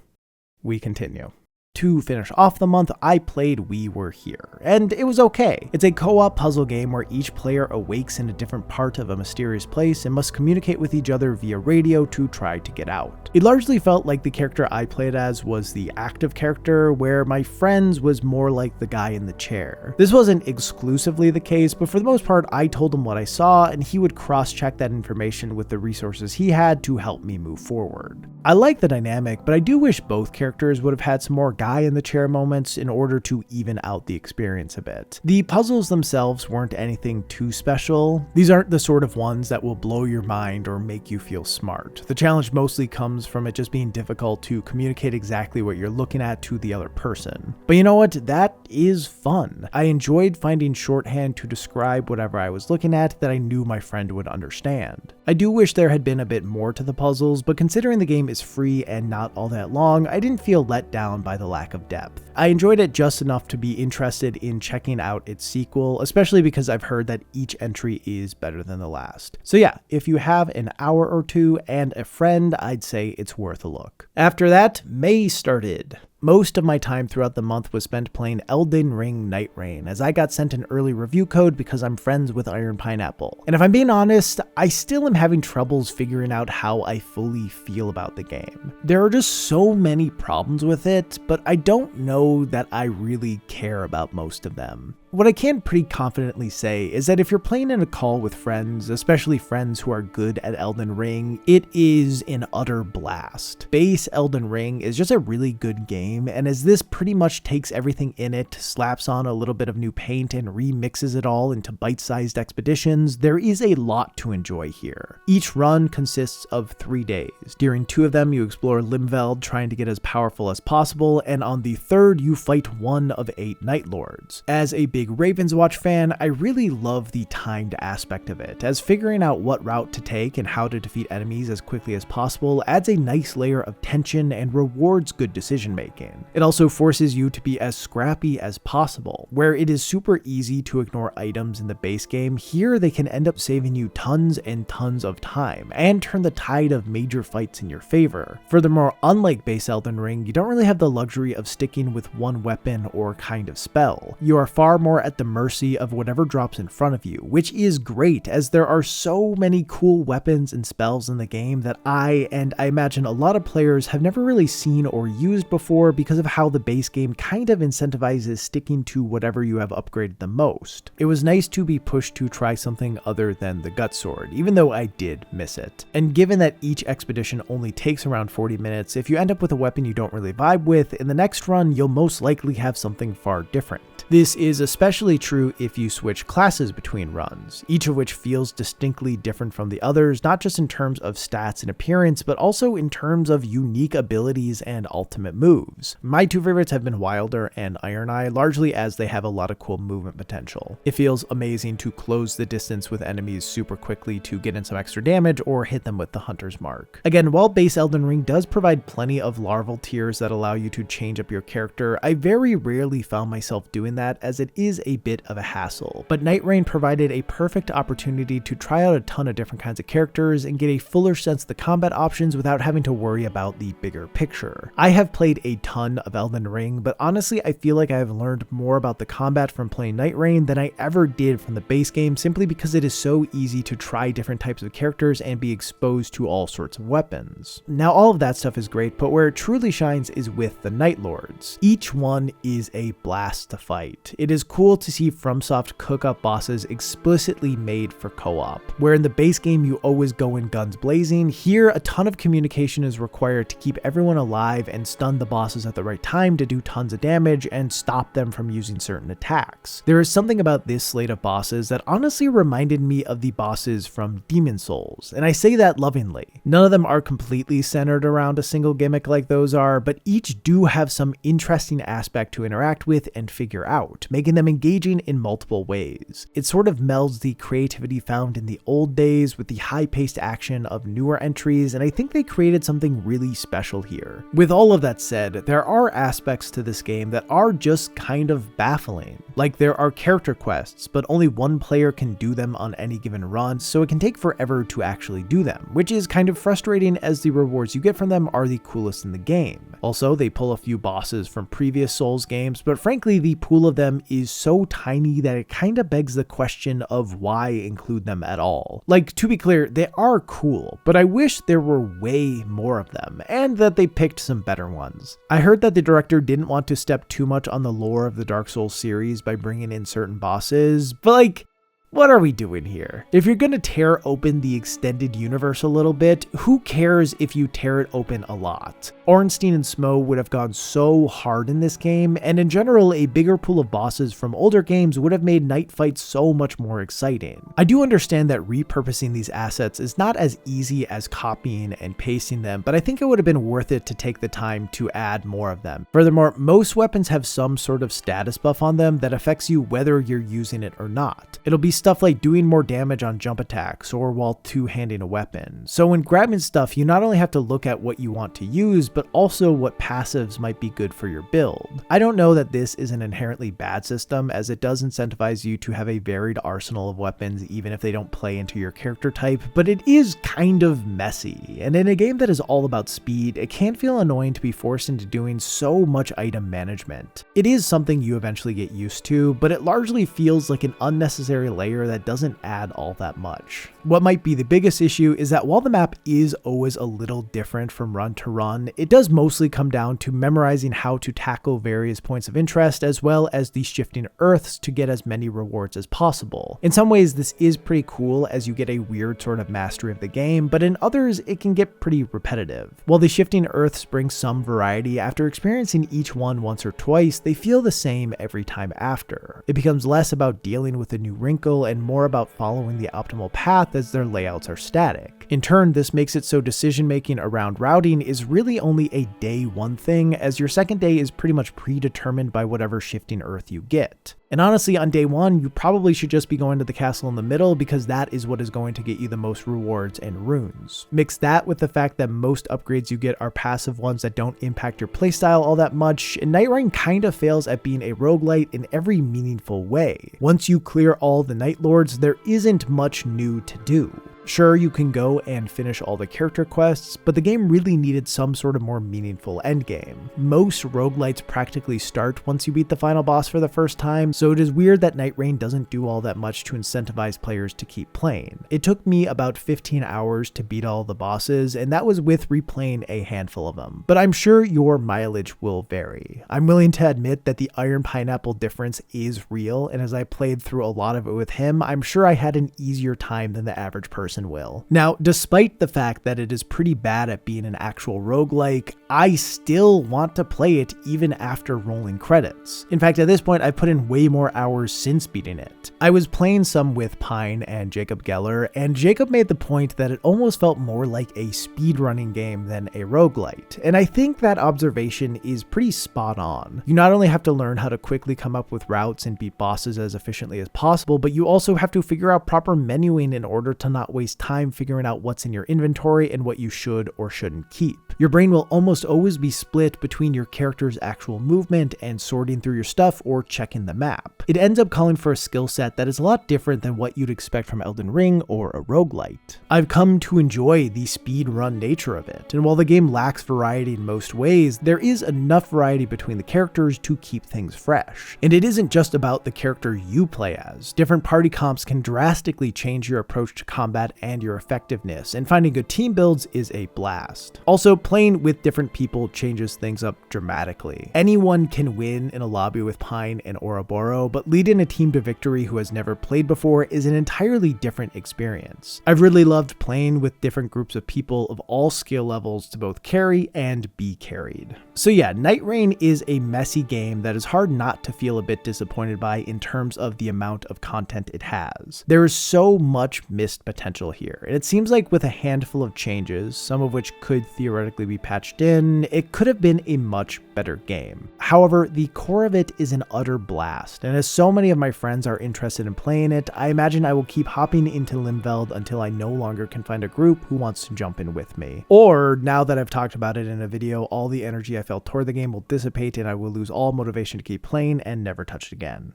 we continue. To finish off the month, I played We Were Here, and it was okay. It's a co-op puzzle game where each player awakes in a different part of a mysterious place and must communicate with each other via radio to try to get out. It largely felt like the character I played as was the active character, where my friends was more like the guy in the chair. This wasn't exclusively the case, but for the most part, I told him what I saw, and he would cross-check that information with the resources he had to help me move forward. I like the dynamic, but I do wish both characters would have had some more guy in the chair moments in order to even out the experience a bit. The puzzles themselves weren't anything too special. These aren't the sort of ones that will blow your mind or make you feel smart. The challenge mostly comes from it just being difficult to communicate exactly what you're looking at to the other person. But you know what? That is fun. I enjoyed finding shorthand to describe whatever I was looking at that I knew my friend would understand. I do wish there had been a bit more to the puzzles, but considering the game is free and not all that long, I didn't feel let down by the lack of depth. I enjoyed it just enough to be interested in checking out its sequel, especially because I've heard that each entry is better than the last. So yeah, if you have an hour or two and a friend, I'd say it's worth a look. After that, May started. Most of my time throughout the month was spent playing Elden Ring Nightreign, as I got sent an early review code because I'm friends with Iron Pineapple. And if I'm being honest, I still am having troubles figuring out how I fully feel about the game. There are just so many problems with it, but I don't know that I really care about most of them. What I can pretty confidently say is that if you're playing in a call with friends, especially friends who are good at Elden Ring, it is an utter blast. Base Elden Ring is just a really good game, and as this pretty much takes everything in it, slaps on a little bit of new paint, and remixes it all into bite-sized expeditions, there is a lot to enjoy here. Each run consists of 3 days. During 2 of them, you explore Limveld, trying to get as powerful as possible, and on the 3rd, you fight one of 8 Night Lords. As a big Ravenswatch fan, I really love the timed aspect of it, as figuring out what route to take and how to defeat enemies as quickly as possible adds a nice layer of tension and rewards good decision making. It also forces you to be as scrappy as possible. Where it is super easy to ignore items in the base game, here they can end up saving you tons and tons of time, and turn the tide of major fights in your favor. Furthermore, unlike base Elden Ring, you don't really have the luxury of sticking with one weapon or kind of spell. You are far more at the mercy of whatever drops in front of you, which is great, as there are so many cool weapons and spells in the game that I imagine a lot of players have never really seen or used before because of how the base game kind of incentivizes sticking to whatever you have upgraded the most. It was nice to be pushed to try something other than the gut sword, even though I did miss it. And given that each expedition only takes around 40 minutes, if you end up with a weapon you don't really vibe with, in the next run you'll most likely have something far different. This is especially true if you switch classes between runs, each of which feels distinctly different from the others, not just in terms of stats and appearance, but also in terms of unique abilities and ultimate moves. My 2 favorites have been Wilder and Iron Eye, largely as they have a lot of cool movement potential. It feels amazing to close the distance with enemies super quickly to get in some extra damage or hit them with the Hunter's Mark. Again, while base Elden Ring does provide plenty of larval tiers that allow you to change up your character, I very rarely found myself doing that, as it is a bit of a hassle. But Nightreign provided a perfect opportunity to try out a ton of different kinds of characters and get a fuller sense of the combat options without having to worry about the bigger picture. I have played a ton of Elden Ring, but honestly I feel like I have learned more about the combat from playing Nightreign than I ever did from the base game, simply because it is so easy to try different types of characters and be exposed to all sorts of weapons. Now all of that stuff is great, but where it truly shines is with the Night Lords. Each one is a blast to fight. It is cool to see FromSoft cook up bosses explicitly made for co-op. Where in the base game you always go in guns blazing, here a ton of communication is required to keep everyone alive and stun the bosses at the right time to do tons of damage and stop them from using certain attacks. There is something about this slate of bosses that honestly reminded me of the bosses from Demon Souls, and I say that lovingly. None of them are completely centered around a single gimmick like those are, but each do have some interesting aspect to interact with and figure out, making them engaging in multiple ways. It sort of melds the creativity found in the old days with the high-paced action of newer entries, and I think they created something really special here. With all of that said, there are aspects to this game that are just kind of baffling. Like there are character quests, but only one player can do them on any given run, so it can take forever to actually do them, which is kind of frustrating as the rewards you get from them are the coolest in the game. Also, they pull a few bosses from previous Souls games, but frankly the pool of them is so tiny that it kinda begs the question of why include them at all. Like, to be clear, they are cool, but I wish there were way more of them, and that they picked some better ones. I heard that the director didn't want to step too much on the lore of the Dark Souls series by bringing in certain bosses, but like, what are we doing here? If you're gonna tear open the extended universe a little bit, who cares if you tear it open a lot? Ornstein and Smo would have gone so hard in this game, and in general, a bigger pool of bosses from older games would have made night fights so much more exciting. I do understand that repurposing these assets is not as easy as copying and pasting them, but I think it would have been worth it to take the time to add more of them. Furthermore, most weapons have some sort of status buff on them that affects you whether you're using it or not. It'll be stuff like doing more damage on jump attacks or while two-handing a weapon. So when grabbing stuff, you not only have to look at what you want to use, but also what passives might be good for your build. I don't know that this is an inherently bad system, as it does incentivize you to have a varied arsenal of weapons even if they don't play into your character type, but it is kind of messy. And in a game that is all about speed, it can feel annoying to be forced into doing so much item management. It is something you eventually get used to, but it largely feels like an unnecessary layer that doesn't add all that much. What might be the biggest issue is that while the map is always a little different from run to run, it does mostly come down to memorizing how to tackle various points of interest as well as the shifting earths to get as many rewards as possible. In some ways this is pretty cool as you get a weird sort of mastery of the game, but in others it can get pretty repetitive. While the shifting earths bring some variety, after experiencing each one once or twice, they feel the same every time after. It becomes less about dealing with a new wrinkle and more about following the optimal path as their layouts are static. In turn, this makes it so decision making around routing is really only a day one thing, as your second day is pretty much predetermined by whatever shifting earth you get. And honestly, on day one, you probably should just be going to the castle in the middle because that is what is going to get you the most rewards and runes. Mix that with the fact that most upgrades you get are passive ones that don't impact your playstyle all that much, and Nightreign kinda fails at being a roguelite in every meaningful way. Once you clear all the Night Lords, there isn't much new to do. Sure, you can go and finish all the character quests, but the game really needed some sort of more meaningful endgame. Most roguelites practically start once you beat the final boss for the first time, so it is weird that Nightreign doesn't do all that much to incentivize players to keep playing. It took me about 15 hours to beat all the bosses, and that was with replaying a handful of them. But I'm sure your mileage will vary. I'm willing to admit that the Iron Pineapple difference is real, and as I played through a lot of it with him, I'm sure I had an easier time than the average person will. Now, despite the fact that it is pretty bad at being an actual roguelike, I still want to play it even after rolling credits. In fact, at this point, I've put in way more hours since beating it. I was playing some with Pine and Jacob Geller, and Jacob made the point that it almost felt more like a speedrunning game than a roguelite, and I think that observation is pretty spot on. You not only have to learn how to quickly come up with routes and beat bosses as efficiently as possible, but you also have to figure out proper menuing in order to not waste time figuring out what's in your inventory and what you should or shouldn't keep. Your brain will almost always be split between your character's actual movement and sorting through your stuff or checking the map. It ends up calling for a skill set that is a lot different than what you'd expect from Elden Ring or a roguelite. I've come to enjoy the speedrun nature of it, and while the game lacks variety in most ways, there is enough variety between the characters to keep things fresh. And it isn't just about the character you play as. Different party comps can drastically change your approach to combat and your effectiveness, and finding good team builds is a blast. Also, playing with different people changes things up dramatically. Anyone can win in a lobby with Pine and Ouroboros, but leading a team to victory who has never played before is an entirely different experience. I've really loved playing with different groups of people of all skill levels to both carry and be carried. So yeah, Nightreign is a messy game that is hard not to feel a bit disappointed by in terms of the amount of content it has. There is so much missed potential here, and it seems like with a handful of changes, some of which could theoretically be patched in, it could have been a much better game. However, the core of it is an utter blast, and as so many of my friends are interested in playing it, I imagine I will keep hopping into Limveld until I no longer can find a group who wants to jump in with me. Or, now that I've talked about it in a video, all the energy I felt toward the game will dissipate and I will lose all motivation to keep playing and never touch it again.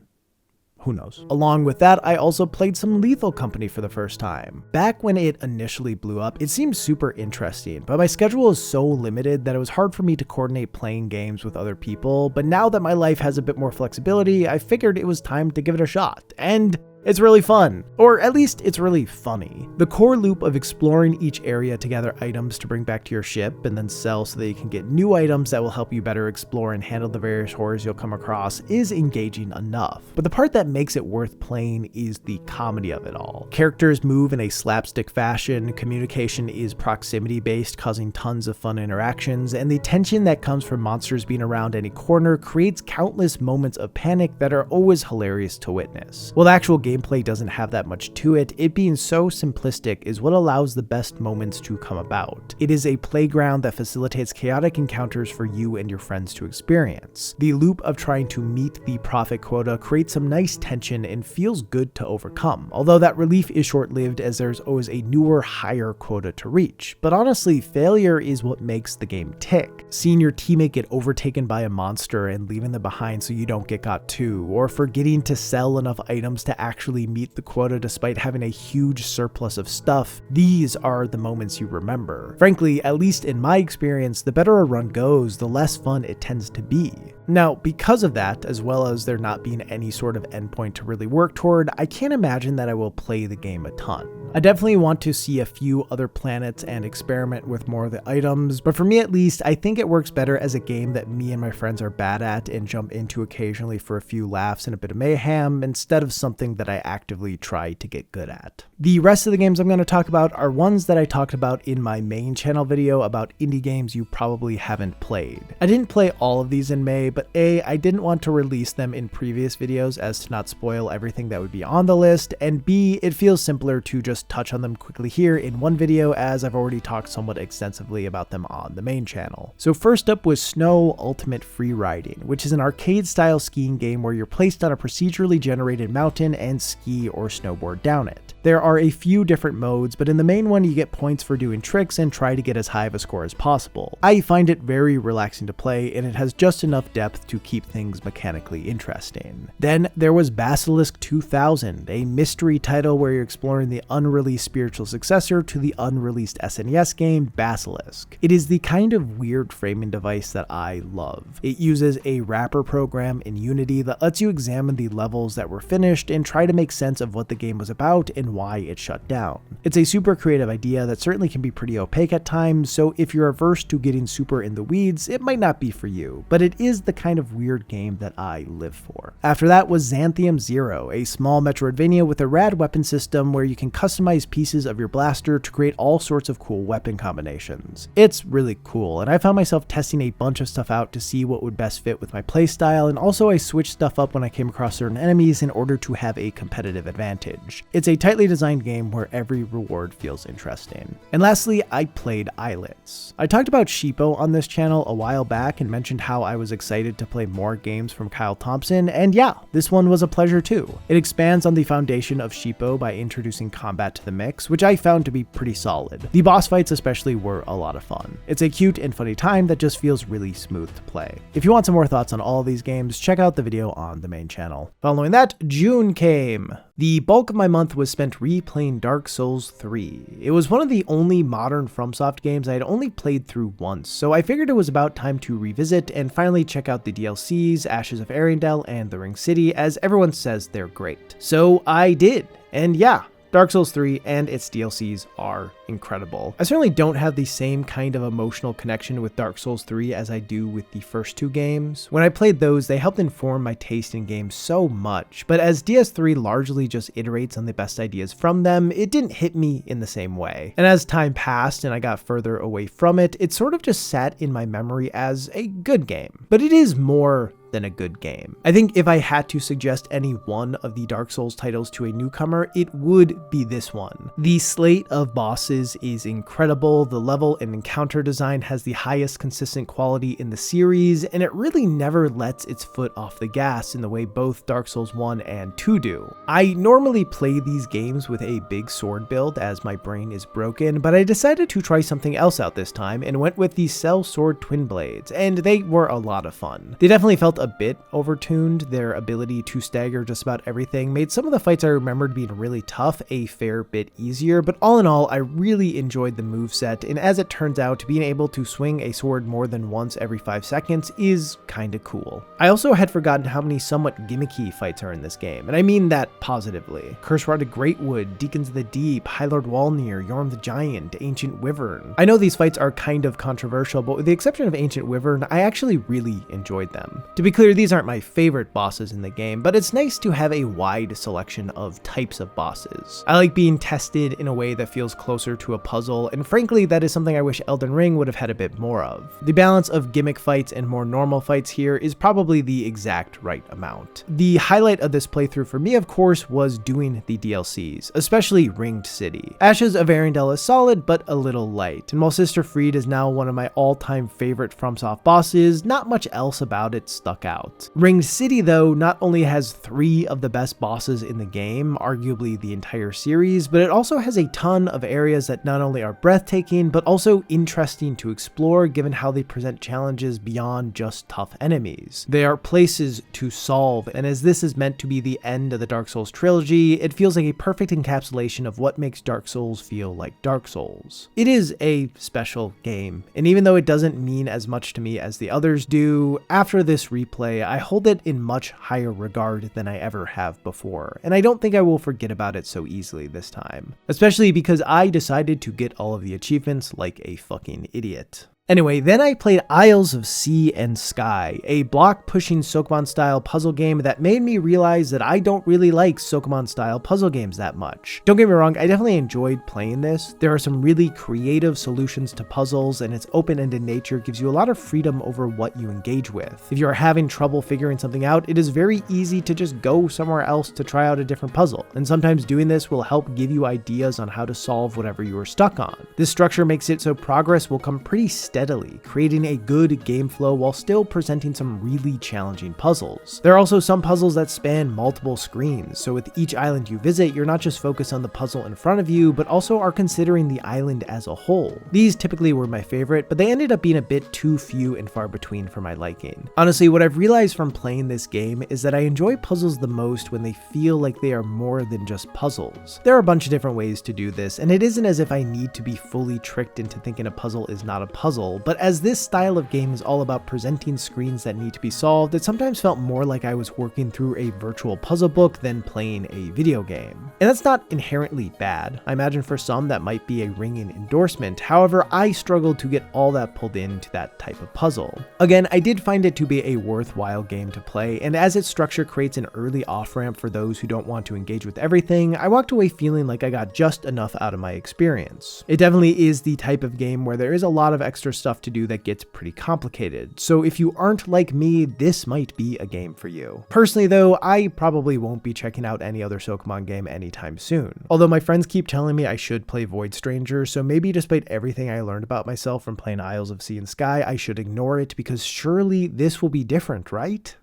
Who knows? Along with that, I also played some Lethal Company for the first time. Back when it initially blew up, it seemed super interesting, but my schedule is so limited that it was hard for me to coordinate playing games with other people, but now that my life has a bit more flexibility, I figured it was time to give it a shot. And it's really fun, or at least it's really funny. The core loop of exploring each area to gather items to bring back to your ship and then sell so that you can get new items that will help you better explore and handle the various horrors you'll come across is engaging enough. But the part that makes it worth playing is the comedy of it all. Characters move in a slapstick fashion, communication is proximity based, causing tons of fun interactions, and the tension that comes from monsters being around any corner creates countless moments of panic that are always hilarious to witness. While the actual gameplay doesn't have that much to it, it being so simplistic is what allows the best moments to come about. It is a playground that facilitates chaotic encounters for you and your friends to experience. The loop of trying to meet the profit quota creates some nice tension and feels good to overcome, although that relief is short-lived as there's always a newer, higher quota to reach. But honestly, failure is what makes the game tick. Seeing your teammate get overtaken by a monster and leaving them behind so you don't get got too, or forgetting to sell enough items to actually meet the quota despite having a huge surplus of stuff, these are the moments you remember. Frankly, at least in my experience, the better a run goes, the less fun it tends to be. Now, because of that, as well as there not being any sort of endpoint to really work toward, I can't imagine that I will play the game a ton. I definitely want to see a few other planets and experiment with more of the items, but for me at least, I think it works better as a game that me and my friends are bad at and jump into occasionally for a few laughs and a bit of mayhem, instead of something that I actively try to get good at. The rest of the games I'm going to talk about are ones that I talked about in my main channel video about indie games you probably haven't played. I didn't play all of these in May, but A, I didn't want to release them in previous videos as to not spoil everything that would be on the list, and B, it feels simpler to just touch on them quickly here in one video as I've already talked somewhat extensively about them on the main channel. So first up was Snow Ultimate Freeriding, which is an arcade-style skiing game where you're placed on a procedurally generated mountain and ski or snowboard down it. There are a few different modes, but in the main one you get points for doing tricks and try to get as high of a score as possible. I find it very relaxing to play, and it has just enough depth to keep things mechanically interesting. Then there was Basilisk 2000, a mystery title where you're exploring the unreleased spiritual successor to the unreleased SNES game Basilisk. It is the kind of weird framing device that I love. It uses a wrapper program in Unity that lets you examine the levels that were finished and try to make sense of what the game was about and why it shut down. It's a super creative idea that certainly can be pretty opaque at times, so if you're averse to getting super in the weeds, it might not be for you, but it is the kind of weird game that I live for. After that was Xanthiom Zero, a small Metroidvania with a rad weapon system where you can customize pieces of your blaster to create all sorts of cool weapon combinations. It's really cool, and I found myself testing a bunch of stuff out to see what would best fit with my playstyle, and also I switched stuff up when I came across certain enemies in order to have a competitive advantage. It's a tightly designed game where every reward feels interesting. And lastly, I played Islets. I talked about Sheepo on this channel a while back and mentioned how I was excited to play more games from Kyle Thompson, and yeah, this one was a pleasure too. It expands on the foundation of Sheepo by introducing combat to the mix, which I found to be pretty solid. The boss fights especially were a lot of fun. It's a cute and funny time that just feels really smooth to play. If you want some more thoughts on all of these games, check out the video on the main channel. Following that, June came. The bulk of my month was spent replaying Dark Souls 3. It was one of the only modern FromSoft games I had only played through once, so I figured it was about time to revisit and finally check out the DLCs, Ashes of Arendelle, and The Ring City, as everyone says they're great. So I did, and yeah, Dark Souls 3 and its DLCs are incredible. I certainly don't have the same kind of emotional connection with Dark Souls 3 as I do with the first two games. When I played those, they helped inform my taste in games so much, but as DS3 largely just iterates on the best ideas from them, it didn't hit me in the same way. And as time passed and I got further away from it, it sort of just sat in my memory as a good game. But it is more than a good game. I think if I had to suggest any one of the Dark Souls titles to a newcomer, it would be this one. The slate of bosses is incredible, the level and encounter design has the highest consistent quality in the series, and it really never lets its foot off the gas in the way both Dark Souls 1 and 2 do. I normally play these games with a big sword build as my brain is broken, but I decided to try something else out this time and went with the Cell Sword Twin Blades, and they were a lot of fun. They definitely felt a bit overtuned. Their ability to stagger just about everything made some of the fights I remembered being really tough a fair bit easier, but all in all, I really enjoyed the moveset, and as it turns out, being able to swing a sword more than once every 5 seconds is kinda cool. I also had forgotten how many somewhat gimmicky fights are in this game, and I mean that positively. Curse-Rotted Greatwood, Deacons of the Deep, High Lord Walnir, Yorm the Giant, Ancient Wyvern. I know these fights are kind of controversial, but with the exception of Ancient Wyvern, I actually really enjoyed them. To be clear, these aren't my favorite bosses in the game, but it's nice to have a wide selection of types of bosses. I like being tested in a way that feels closer to a puzzle, and frankly, that is something I wish Elden Ring would have had a bit more of. The balance of gimmick fights and more normal fights here is probably the exact right amount. The highlight of this playthrough for me, of course, was doing the DLCs, especially Ringed City. Ashes of Arendelle is solid, but a little light, and while Sister Fried is now one of my all-time favorite FromSoft bosses, not much else about it stuck out. Ringed City, though, not only has 3 of the best bosses in the game, arguably the entire series, but it also has a ton of areas that not only are breathtaking, but also interesting to explore given how they present challenges beyond just tough enemies. They are places to solve, and as this is meant to be the end of the Dark Souls trilogy, it feels like a perfect encapsulation of what makes Dark Souls feel like Dark Souls. It is a special game, and even though it doesn't mean as much to me as the others do, after this replay, I hold it in much higher regard than I ever have before, and I don't think I will forget about it so easily this time. Especially because I decided to get all of the achievements like a fucking idiot. Anyway, then I played Isles of Sea and Sky, a block-pushing Sokomon-style puzzle game that made me realize that I don't really like Sokomon-style puzzle games that much. Don't get me wrong, I definitely enjoyed playing this. There are some really creative solutions to puzzles, and its open-ended nature gives you a lot of freedom over what you engage with. If you are having trouble figuring something out, it is very easy to just go somewhere else to try out a different puzzle, and sometimes doing this will help give you ideas on how to solve whatever you are stuck on. This structure makes it so progress will come pretty steadily, creating a good game flow while still presenting some really challenging puzzles. There are also some puzzles that span multiple screens, so with each island you visit, you're not just focused on the puzzle in front of you, but also are considering the island as a whole. These typically were my favorite, but they ended up being a bit too few and far between for my liking. Honestly, what I've realized from playing this game is that I enjoy puzzles the most when they feel like they are more than just puzzles. There are a bunch of different ways to do this, and it isn't as if I need to be fully tricked into thinking a puzzle is not a puzzle, but as this style of game is all about presenting screens that need to be solved, it sometimes felt more like I was working through a virtual puzzle book than playing a video game. And that's not inherently bad. I imagine for some that might be a ringing endorsement. However, I struggled to get all that pulled into that type of puzzle. Again, I did find it to be a worthwhile game to play, and as its structure creates an early off-ramp for those who don't want to engage with everything, I walked away feeling like I got just enough out of my experience. It definitely is the type of game where there is a lot of extra stuff to do that gets pretty complicated, so if you aren't like me, this might be a game for you. Personally though, I probably won't be checking out any other Sokomon game anytime soon. Although my friends keep telling me I should play Void Stranger, so maybe despite everything I learned about myself from playing Isles of Sea and Sky, I should ignore it because surely this will be different, right?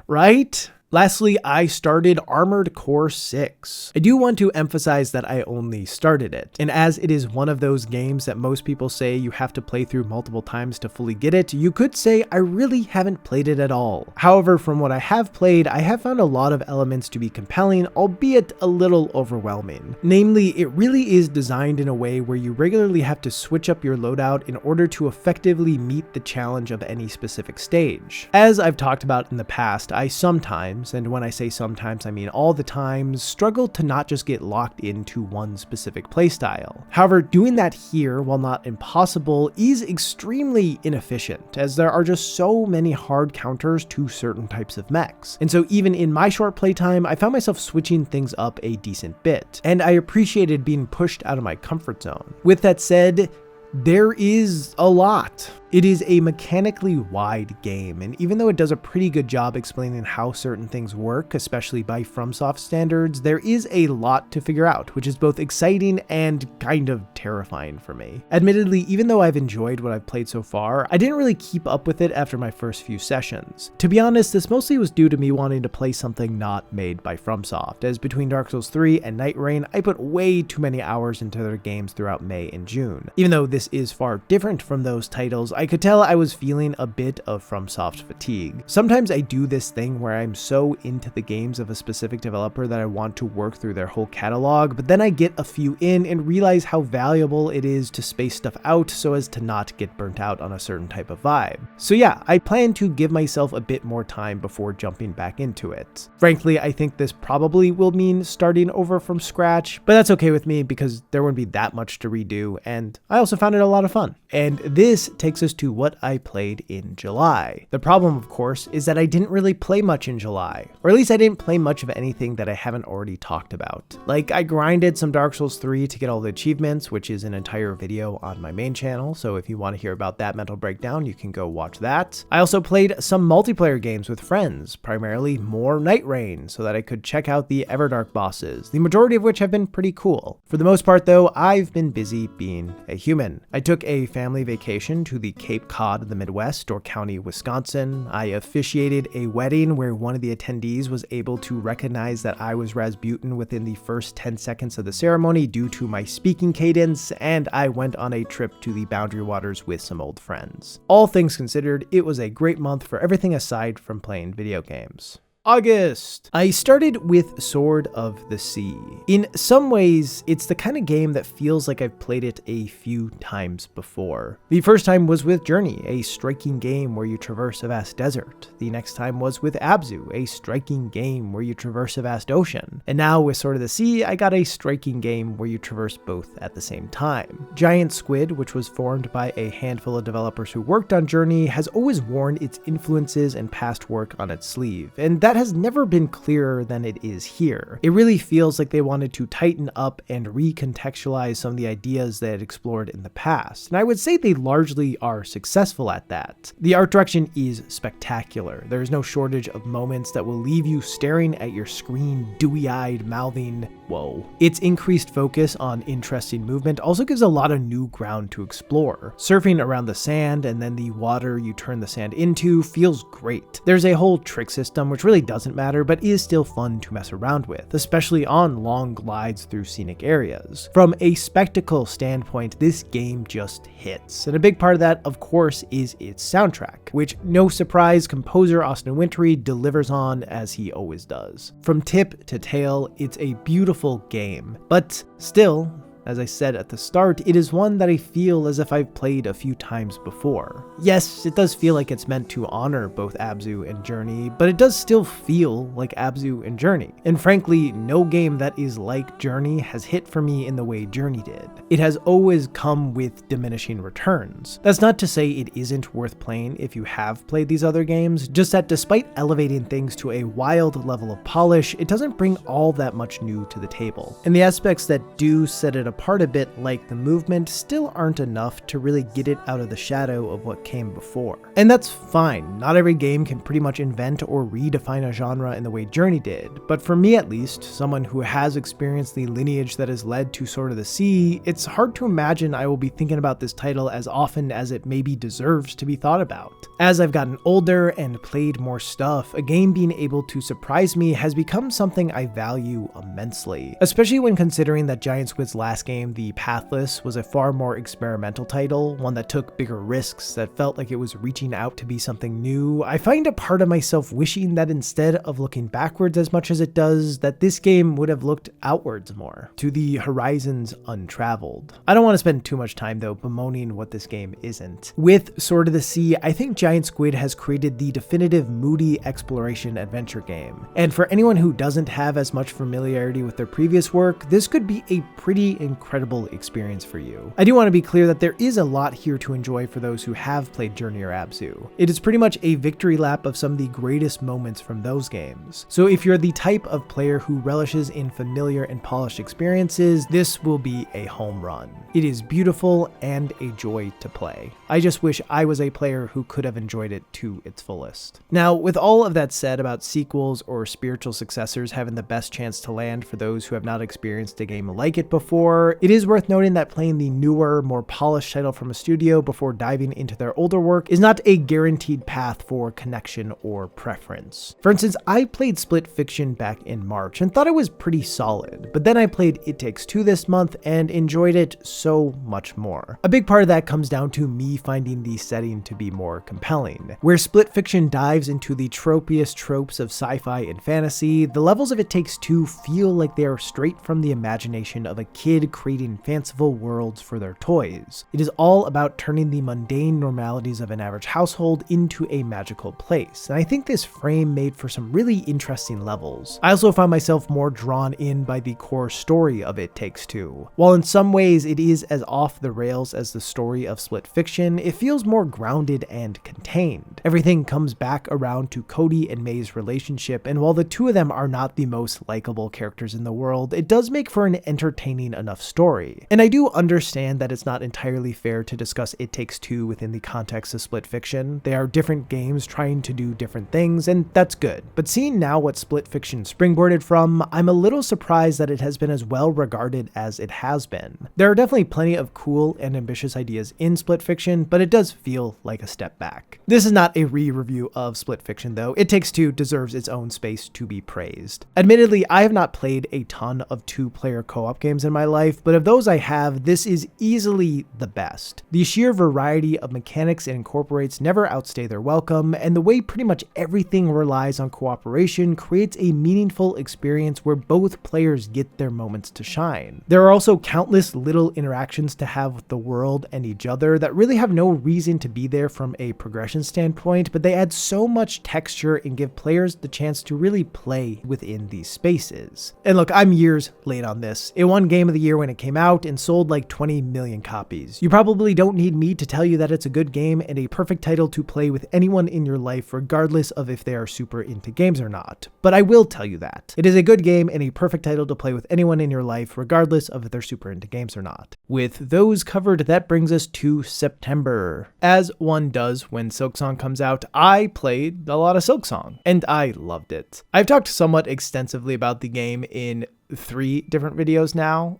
Right? Lastly, I started Armored Core 6. I do want to emphasize that I only started it, and as it is one of those games that most people say you have to play through multiple times to fully get it, you could say I really haven't played it at all. However, from what I have played, I have found a lot of elements to be compelling, albeit a little overwhelming. Namely, it really is designed in a way where you regularly have to switch up your loadout in order to effectively meet the challenge of any specific stage. As I've talked about in the past, I sometimes, sometimes, and when I say sometimes I mean all the times, struggle to not just get locked into one specific playstyle. However, doing that here, while not impossible, is extremely inefficient, as there are just so many hard counters to certain types of mechs. And so even in my short playtime, I found myself switching things up a decent bit, and I appreciated being pushed out of my comfort zone. With that said, there is a lot. It is a mechanically wide game, and even though it does a pretty good job explaining how certain things work, especially by FromSoft standards, there is a lot to figure out, which is both exciting and kind of terrifying for me. Admittedly, even though I've enjoyed what I've played so far, I didn't really keep up with it after my first few sessions. To be honest, this mostly was due to me wanting to play something not made by FromSoft, as between Dark Souls 3 and Nightreign, I put way too many hours into their games throughout May and June. Even though this is far different from those titles, I could tell I was feeling a bit of FromSoft fatigue. Sometimes I do this thing where I'm so into the games of a specific developer that I want to work through their whole catalog, but then I get a few in and realize how valuable it is to space stuff out so as to not get burnt out on a certain type of vibe. So yeah, I plan to give myself a bit more time before jumping back into it. Frankly, I think this probably will mean starting over from scratch, but that's okay with me because there wouldn't be that much to redo, and I also found it a lot of fun. And this takes us to what I played in July. The problem, of course, is that I didn't really play much in July, or at least I didn't play much of anything that I haven't already talked about. Like, I grinded some Dark Souls 3 to get all the achievements, which is an entire video on my main channel, so if you want to hear about that mental breakdown, you can go watch that. I also played some multiplayer games with friends, primarily more Nightreign, so that I could check out the Everdark bosses, the majority of which have been pretty cool. For the most part though, I've been busy being a human. I took a family vacation to the Cape Cod of the Midwest, or County, Wisconsin. I officiated a wedding where one of the attendees was able to recognize that I was Rasputin within the first 10 seconds of the ceremony due to my speaking cadence, and I went on a trip to the Boundary Waters with some old friends. All things considered, it was a great month for everything aside from playing video games. August! I started with Sword of the Sea. In some ways, it's the kind of game that feels like I've played it a few times before. The first time was with Journey, a striking game where you traverse a vast desert. The next time was with Abzu, a striking game where you traverse a vast ocean. And now with Sword of the Sea, I got a striking game where you traverse both at the same time. Giant Squid, which was formed by a handful of developers who worked on Journey, has always worn its influences and past work on its sleeve, and that has never been clearer than it is here. It really feels like they wanted to tighten up and recontextualize some of the ideas they had explored in the past, and I would say they largely are successful at that. The art direction is spectacular. There is no shortage of moments that will leave you staring at your screen, dewy-eyed, mouthing, whoa. Its increased focus on interesting movement also gives a lot of new ground to explore. Surfing around the sand and then the water you turn the sand into feels great. There's a whole trick system which really doesn't matter, but is still fun to mess around with, especially on long glides through scenic areas. From a spectacle standpoint, this game just hits, and a big part of that, of course, is its soundtrack, which, no surprise, composer Austin Wintory delivers on as he always does. From tip to tail, it's a beautiful game, but still, as I said at the start, it is one that I feel as if I've played a few times before. Yes, it does feel like it's meant to honor both Abzu and Journey, but it does still feel like Abzu and Journey. And frankly, no game that is like Journey has hit for me in the way Journey did. It has always come with diminishing returns. That's not to say it isn't worth playing if you have played these other games, just that despite elevating things to a wild level of polish, it doesn't bring all that much new to the table. And the aspects that do set it apart a bit, like the movement, still aren't enough to really get it out of the shadow of what came before. And that's fine. Not every game can pretty much invent or redefine a genre in the way Journey did, but for me at least, someone who has experienced the lineage that has led to Sword of the Sea, it's hard to imagine I will be thinking about this title as often as it maybe deserves to be thought about. As I've gotten older and played more stuff, a game being able to surprise me has become something I value immensely, especially when considering that Giant Squid's last game, The Pathless, was a far more experimental title, one that took bigger risks, that felt like it was reaching out to be something new, I find a part of myself wishing that instead of looking backwards as much as it does, that this game would have looked outwards more, to the horizons untraveled. I don't want to spend too much time though bemoaning what this game isn't. With Sword of the Sea, I think Giant Squid has created the definitive moody exploration adventure game. And for anyone who doesn't have as much familiarity with their previous work, this could be a pretty incredible experience for you. I do want to be clear that there is a lot here to enjoy for those who have played Journey or Abzu. It is pretty much a victory lap of some of the greatest moments from those games. So if you're the type of player who relishes in familiar and polished experiences, this will be a home run. It is beautiful and a joy to play. I just wish I was a player who could have enjoyed it to its fullest. Now, with all of that said about sequels or spiritual successors having the best chance to land for those who have not experienced a game like it before, it is worth noting that playing the newer, more polished title from a studio before diving into their older work is not a guaranteed path for connection or preference. For instance, I played Split Fiction back in March and thought it was pretty solid, but then I played It Takes Two this month and enjoyed it so much more. A big part of that comes down to me finding the setting to be more compelling. Where Split Fiction dives into the tropiest tropes of sci-fi and fantasy, the levels of It Takes Two feel like they are straight from the imagination of a kid creating fanciful worlds for their toys. It is all about turning the mundane normalities of an average household into a magical place, and I think this frame made for some really interesting levels. I also found myself more drawn in by the core story of It Takes Two. While in some ways it is as off the rails as the story of Split Fiction, it feels more grounded and contained. Everything comes back around to Cody and May's relationship, and while the two of them are not the most likable characters in the world, it does make for an entertaining enough story. And I do understand that it's not entirely fair to discuss It Takes Two within the context of Split Fiction. They are different games trying to do different things, and that's good. But seeing now what Split Fiction springboarded from, I'm a little surprised that it has been as well regarded as it has been. There are definitely plenty of cool and ambitious ideas in Split Fiction, but it does feel like a step back. This is not a re-review of Split Fiction though. It Takes Two deserves its own space to be praised. Admittedly, I have not played a ton of two-player co-op games in my life, but of those I have, this is easily the best. The sheer variety of mechanics it incorporates never outstay their welcome, and the way pretty much everything relies on cooperation creates a meaningful experience where both players get their moments to shine. There are also countless little interactions to have with the world and each other that really have no reason to be there from a progression standpoint, but they add so much texture and give players the chance to really play within these spaces. And look, I'm years late on this. It won Game of the Year when it came out and sold like 20 million copies. You probably don't need me to tell you that it's a good game and a perfect title to play with anyone in your life, regardless of if they are super into games or not. But I will tell you that. It is a good game and a perfect title to play with anyone in your life, regardless of if they're super into games or not. With those covered, that brings us to September. As one does when Silksong comes out, I played a lot of Silksong, and I loved it. I've talked somewhat extensively about the game in 3 different videos now.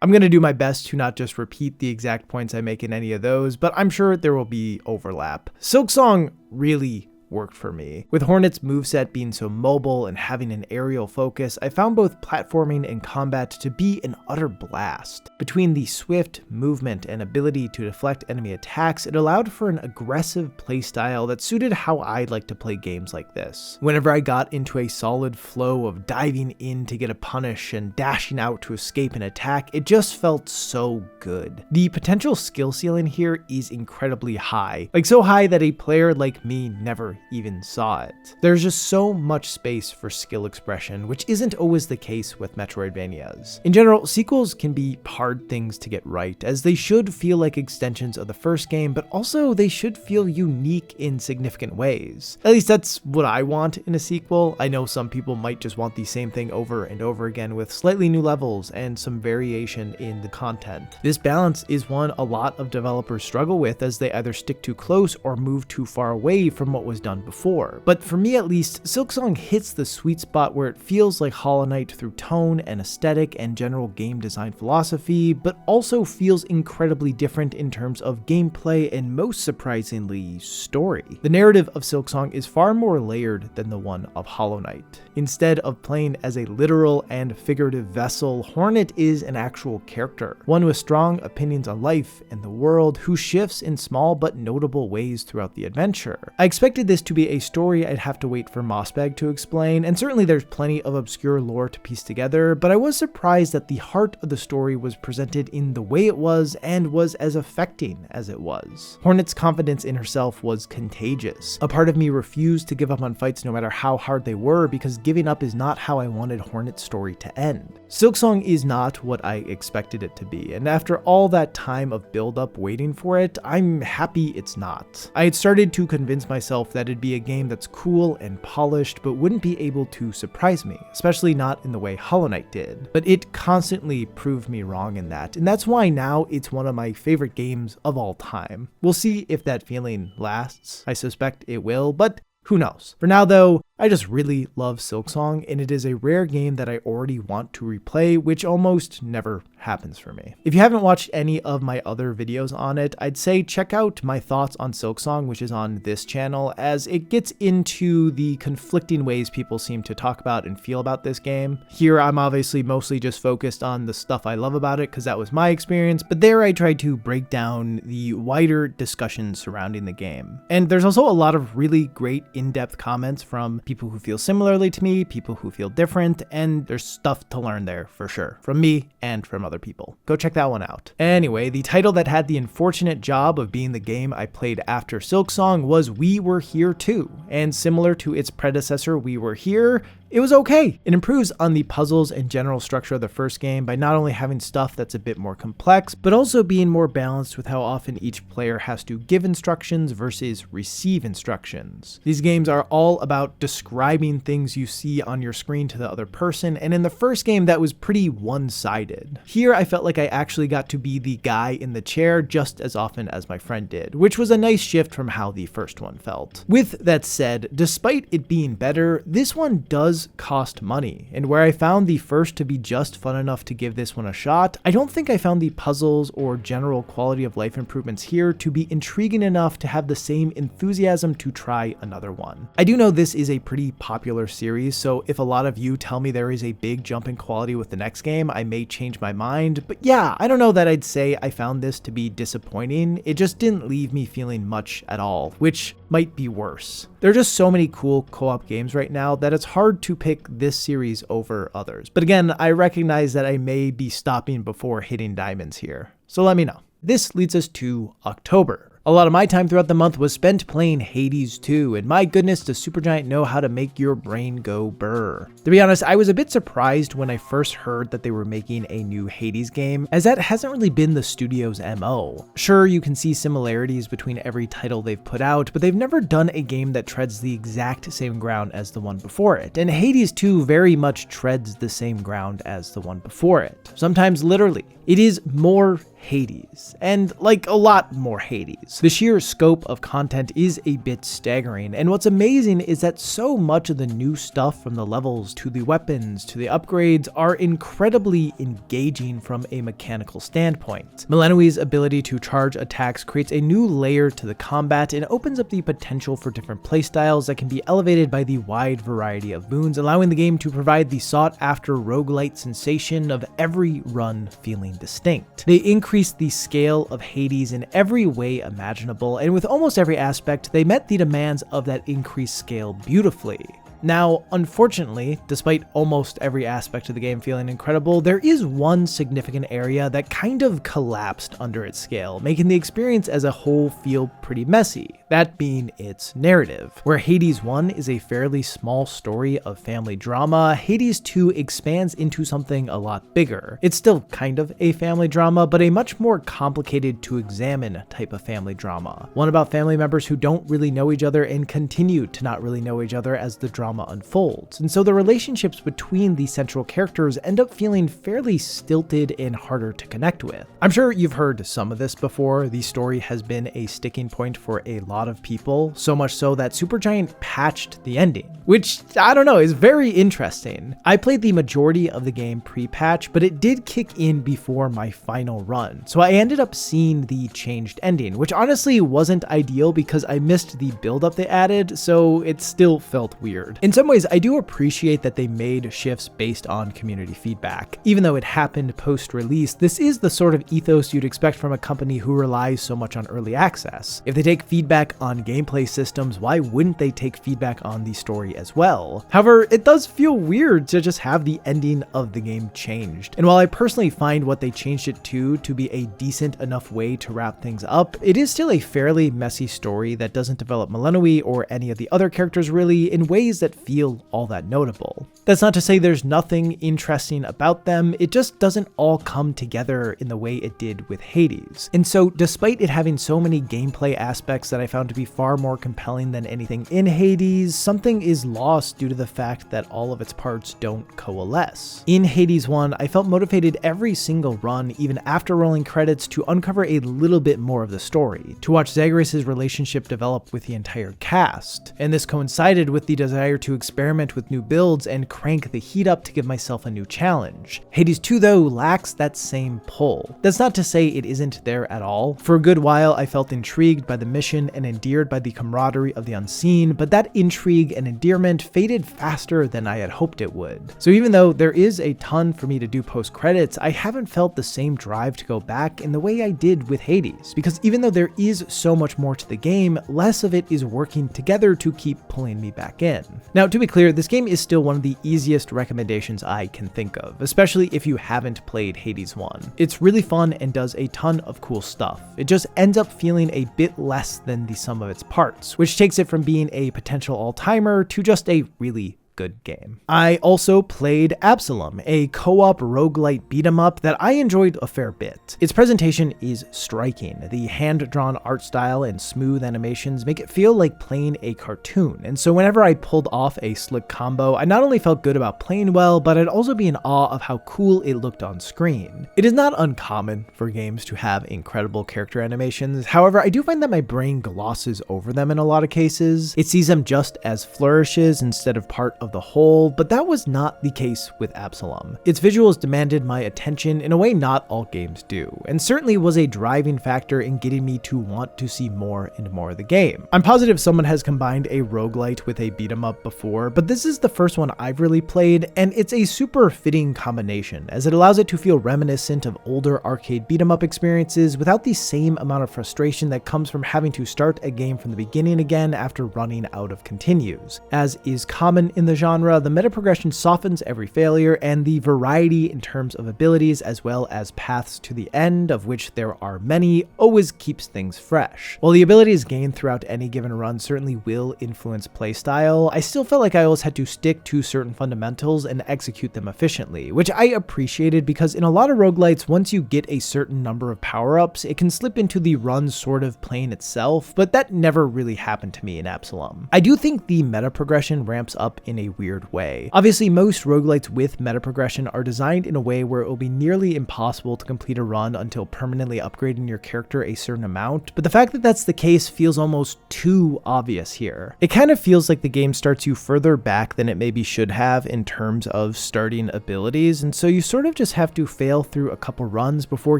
I'm going to do my best to not just repeat the exact points I make in any of those, but I'm sure there will be overlap. Silksong really worked for me. With Hornet's moveset being so mobile and having an aerial focus, I found both platforming and combat to be an utter blast. Between the swift movement and ability to deflect enemy attacks, it allowed for an aggressive playstyle that suited how I'd like to play games like this. Whenever I got into a solid flow of diving in to get a punish and dashing out to escape an attack, it just felt so good. The potential skill ceiling here is incredibly high, like so high that a player like me never even saw it. There's just so much space for skill expression, which isn't always the case with Metroidvanias. In general, sequels can be hard things to get right, as they should feel like extensions of the first game, but also they should feel unique in significant ways. At least that's what I want in a sequel. I know some people might just want the same thing over and over again with slightly new levels and some variation in the content. This balance is one a lot of developers struggle with, as they either stick too close or move too far away from what was done done before. But for me at least, Silksong hits the sweet spot where it feels like Hollow Knight through tone and aesthetic and general game design philosophy, but also feels incredibly different in terms of gameplay and most surprisingly, story. The narrative of Silksong is far more layered than the one of Hollow Knight. Instead of playing as a literal and figurative vessel, Hornet is an actual character, one with strong opinions on life and the world, who shifts in small but notable ways throughout the adventure. I expected this to be a story I'd have to wait for Mossbag to explain, and certainly there's plenty of obscure lore to piece together, but I was surprised that the heart of the story was presented in the way it was and was as affecting as it was. Hornet's confidence in herself was contagious. A part of me refused to give up on fights no matter how hard they were, because giving up is not how I wanted Hornet's story to end. Silksong is not what I expected it to be, and after all that time of build-up waiting for it, I'm happy it's not. I had started to convince myself that it'd be a game that's cool and polished, but wouldn't be able to surprise me, especially not in the way Hollow Knight did. But it constantly proved me wrong in that, and that's why now it's one of my favorite games of all time. We'll see if that feeling lasts. I suspect it will, but who knows? For now though, I just really love Silksong, and it is a rare game that I already want to replay, which almost never happens for me. If you haven't watched any of my other videos on it, I'd say check out my thoughts on Silksong, which is on this channel, as it gets into the conflicting ways people seem to talk about and feel about this game. Here, I'm obviously mostly just focused on the stuff I love about it, because that was my experience, but there I tried to break down the wider discussions surrounding the game. And there's also a lot of really great in-depth comments from people who feel similarly to me, people who feel different, and there's stuff to learn there for sure, from me and from other people. Go check that one out. Anyway, the title that had the unfortunate job of being the game I played after Silksong was We Were Here Too, and similar to its predecessor We Were Here, it was okay. It improves on the puzzles and general structure of the first game by not only having stuff that's a bit more complex, but also being more balanced with how often each player has to give instructions versus receive instructions. These games are all about describing things you see on your screen to the other person, and in the first game that was pretty one-sided. Here I felt like I actually got to be the guy in the chair just as often as my friend did, which was a nice shift from how the first one felt. With that said, despite it being better, this one does cost money, and where I found the first to be just fun enough to give this one a shot, I don't think I found the puzzles or general quality of life improvements here to be intriguing enough to have the same enthusiasm to try another one. I do know this is a pretty popular series, so if a lot of you tell me there is a big jump in quality with the next game, I may change my mind, but yeah, I don't know that I'd say I found this to be disappointing. It just didn't leave me feeling much at all, which might be worse. There are just so many cool co-op games right now that it's hard to pick this series over others. But again, I recognize that I may be stopping before hitting diamonds here, so let me know. This leads us to October. A lot of my time throughout the month was spent playing Hades 2, and my goodness, does Supergiant know how to make your brain go brr. To be honest, I was a bit surprised when I first heard that they were making a new Hades game, as that hasn't really been the studio's MO. Sure, you can see similarities between every title they've put out, but they've never done a game that treads the exact same ground as the one before it, and Hades 2 very much treads the same ground as the one before it. Sometimes literally. It is more Hades, and like a lot more Hades. The sheer scope of content is a bit staggering, and what's amazing is that so much of the new stuff, from the levels to the weapons to the upgrades, are incredibly engaging from a mechanical standpoint. Melenui's ability to charge attacks creates a new layer to the combat and opens up the potential for different playstyles that can be elevated by the wide variety of boons, allowing the game to provide the sought-after roguelite sensation of every run feeling distinct. They increased the scale of Hades in every way imaginable, and with almost every aspect, they met the demands of that increased scale beautifully. Now, unfortunately, despite almost every aspect of the game feeling incredible, there is one significant area that kind of collapsed under its scale, making the experience as a whole feel pretty messy, that being its narrative. Where Hades 1 is a fairly small story of family drama, Hades 2 expands into something a lot bigger. It's still kind of a family drama, but a much more complicated to examine type of family drama. One about family members who don't really know each other and continue to not really know each other as the drama drama unfolds, and so the relationships between the central characters end up feeling fairly stilted and harder to connect with. I'm sure you've heard some of this before. The story has been a sticking point for a lot of people, so much so that Supergiant patched the ending, which, I don't know, is very interesting. I played the majority of the game pre-patch, but it did kick in before my final run, so I ended up seeing the changed ending, which honestly wasn't ideal because I missed the build-up they added, so it still felt weird. In some ways, I do appreciate that they made shifts based on community feedback. Even though it happened post-release, this is the sort of ethos you'd expect from a company who relies so much on early access. If they take feedback on gameplay systems, why wouldn't they take feedback on the story as well? However, it does feel weird to just have the ending of the game changed. And while I personally find what they changed it to be a decent enough way to wrap things up, it is still a fairly messy story that doesn't develop Melenoi or any of the other characters really in ways that feel all that notable. That's not to say there's nothing interesting about them, it just doesn't all come together in the way it did with Hades. And so despite it having so many gameplay aspects that I found to be far more compelling than anything in Hades, something is lost due to the fact that all of its parts don't coalesce. In Hades 1, I felt motivated every single run, even after rolling credits, to uncover a little bit more of the story, to watch Zagreus' relationship develop with the entire cast. And this coincided with the desire to experiment with new builds and crank the heat up to give myself a new challenge. Hades 2 though lacks that same pull. That's not to say it isn't there at all. For a good while I felt intrigued by the mission and endeared by the camaraderie of the unseen, but that intrigue and endearment faded faster than I had hoped it would. So even though there is a ton for me to do post credits, I haven't felt the same drive to go back in the way I did with Hades, because even though there is so much more to the game, less of it is working together to keep pulling me back in. Now, to be clear, this game is still one of the easiest recommendations I can think of, especially if you haven't played Hades 1. It's really fun and does a ton of cool stuff. It just ends up feeling a bit less than the sum of its parts, which takes it from being a potential all-timer to just a really good game. I also played Absolum, a co-op roguelite beat-em-up that I enjoyed a fair bit. Its presentation is striking. The hand-drawn art style and smooth animations make it feel like playing a cartoon, and so whenever I pulled off a slick combo, I not only felt good about playing well, but I'd also be in awe of how cool it looked on screen. It is not uncommon for games to have incredible character animations, however, I do find that my brain glosses over them in a lot of cases. It sees them just as flourishes instead of part of the whole, but that was not the case with Absolum. Its visuals demanded my attention in a way not all games do, and certainly was a driving factor in getting me to want to see more and more of the game. I'm positive someone has combined a roguelite with a beat-em-up before, but this is the first one I've really played, and it's a super fitting combination, as it allows it to feel reminiscent of older arcade beat-em-up experiences without the same amount of frustration that comes from having to start a game from the beginning again after running out of continues. As is common in the genre, the meta progression softens every failure, and the variety in terms of abilities as well as paths to the end, of which there are many, always keeps things fresh. While the abilities gained throughout any given run certainly will influence playstyle, I still felt like I always had to stick to certain fundamentals and execute them efficiently, which I appreciated because in a lot of roguelites, once you get a certain number of power-ups, it can slip into the run sort of playing itself, but that never really happened to me in Absolum. I do think the meta progression ramps up in a weird way. Obviously, most roguelites with meta progression are designed in a way where it will be nearly impossible to complete a run until permanently upgrading your character a certain amount, but the fact that that's the case feels almost too obvious here. It kind of feels like the game starts you further back than it maybe should have in terms of starting abilities, and so you sort of just have to fail through a couple runs before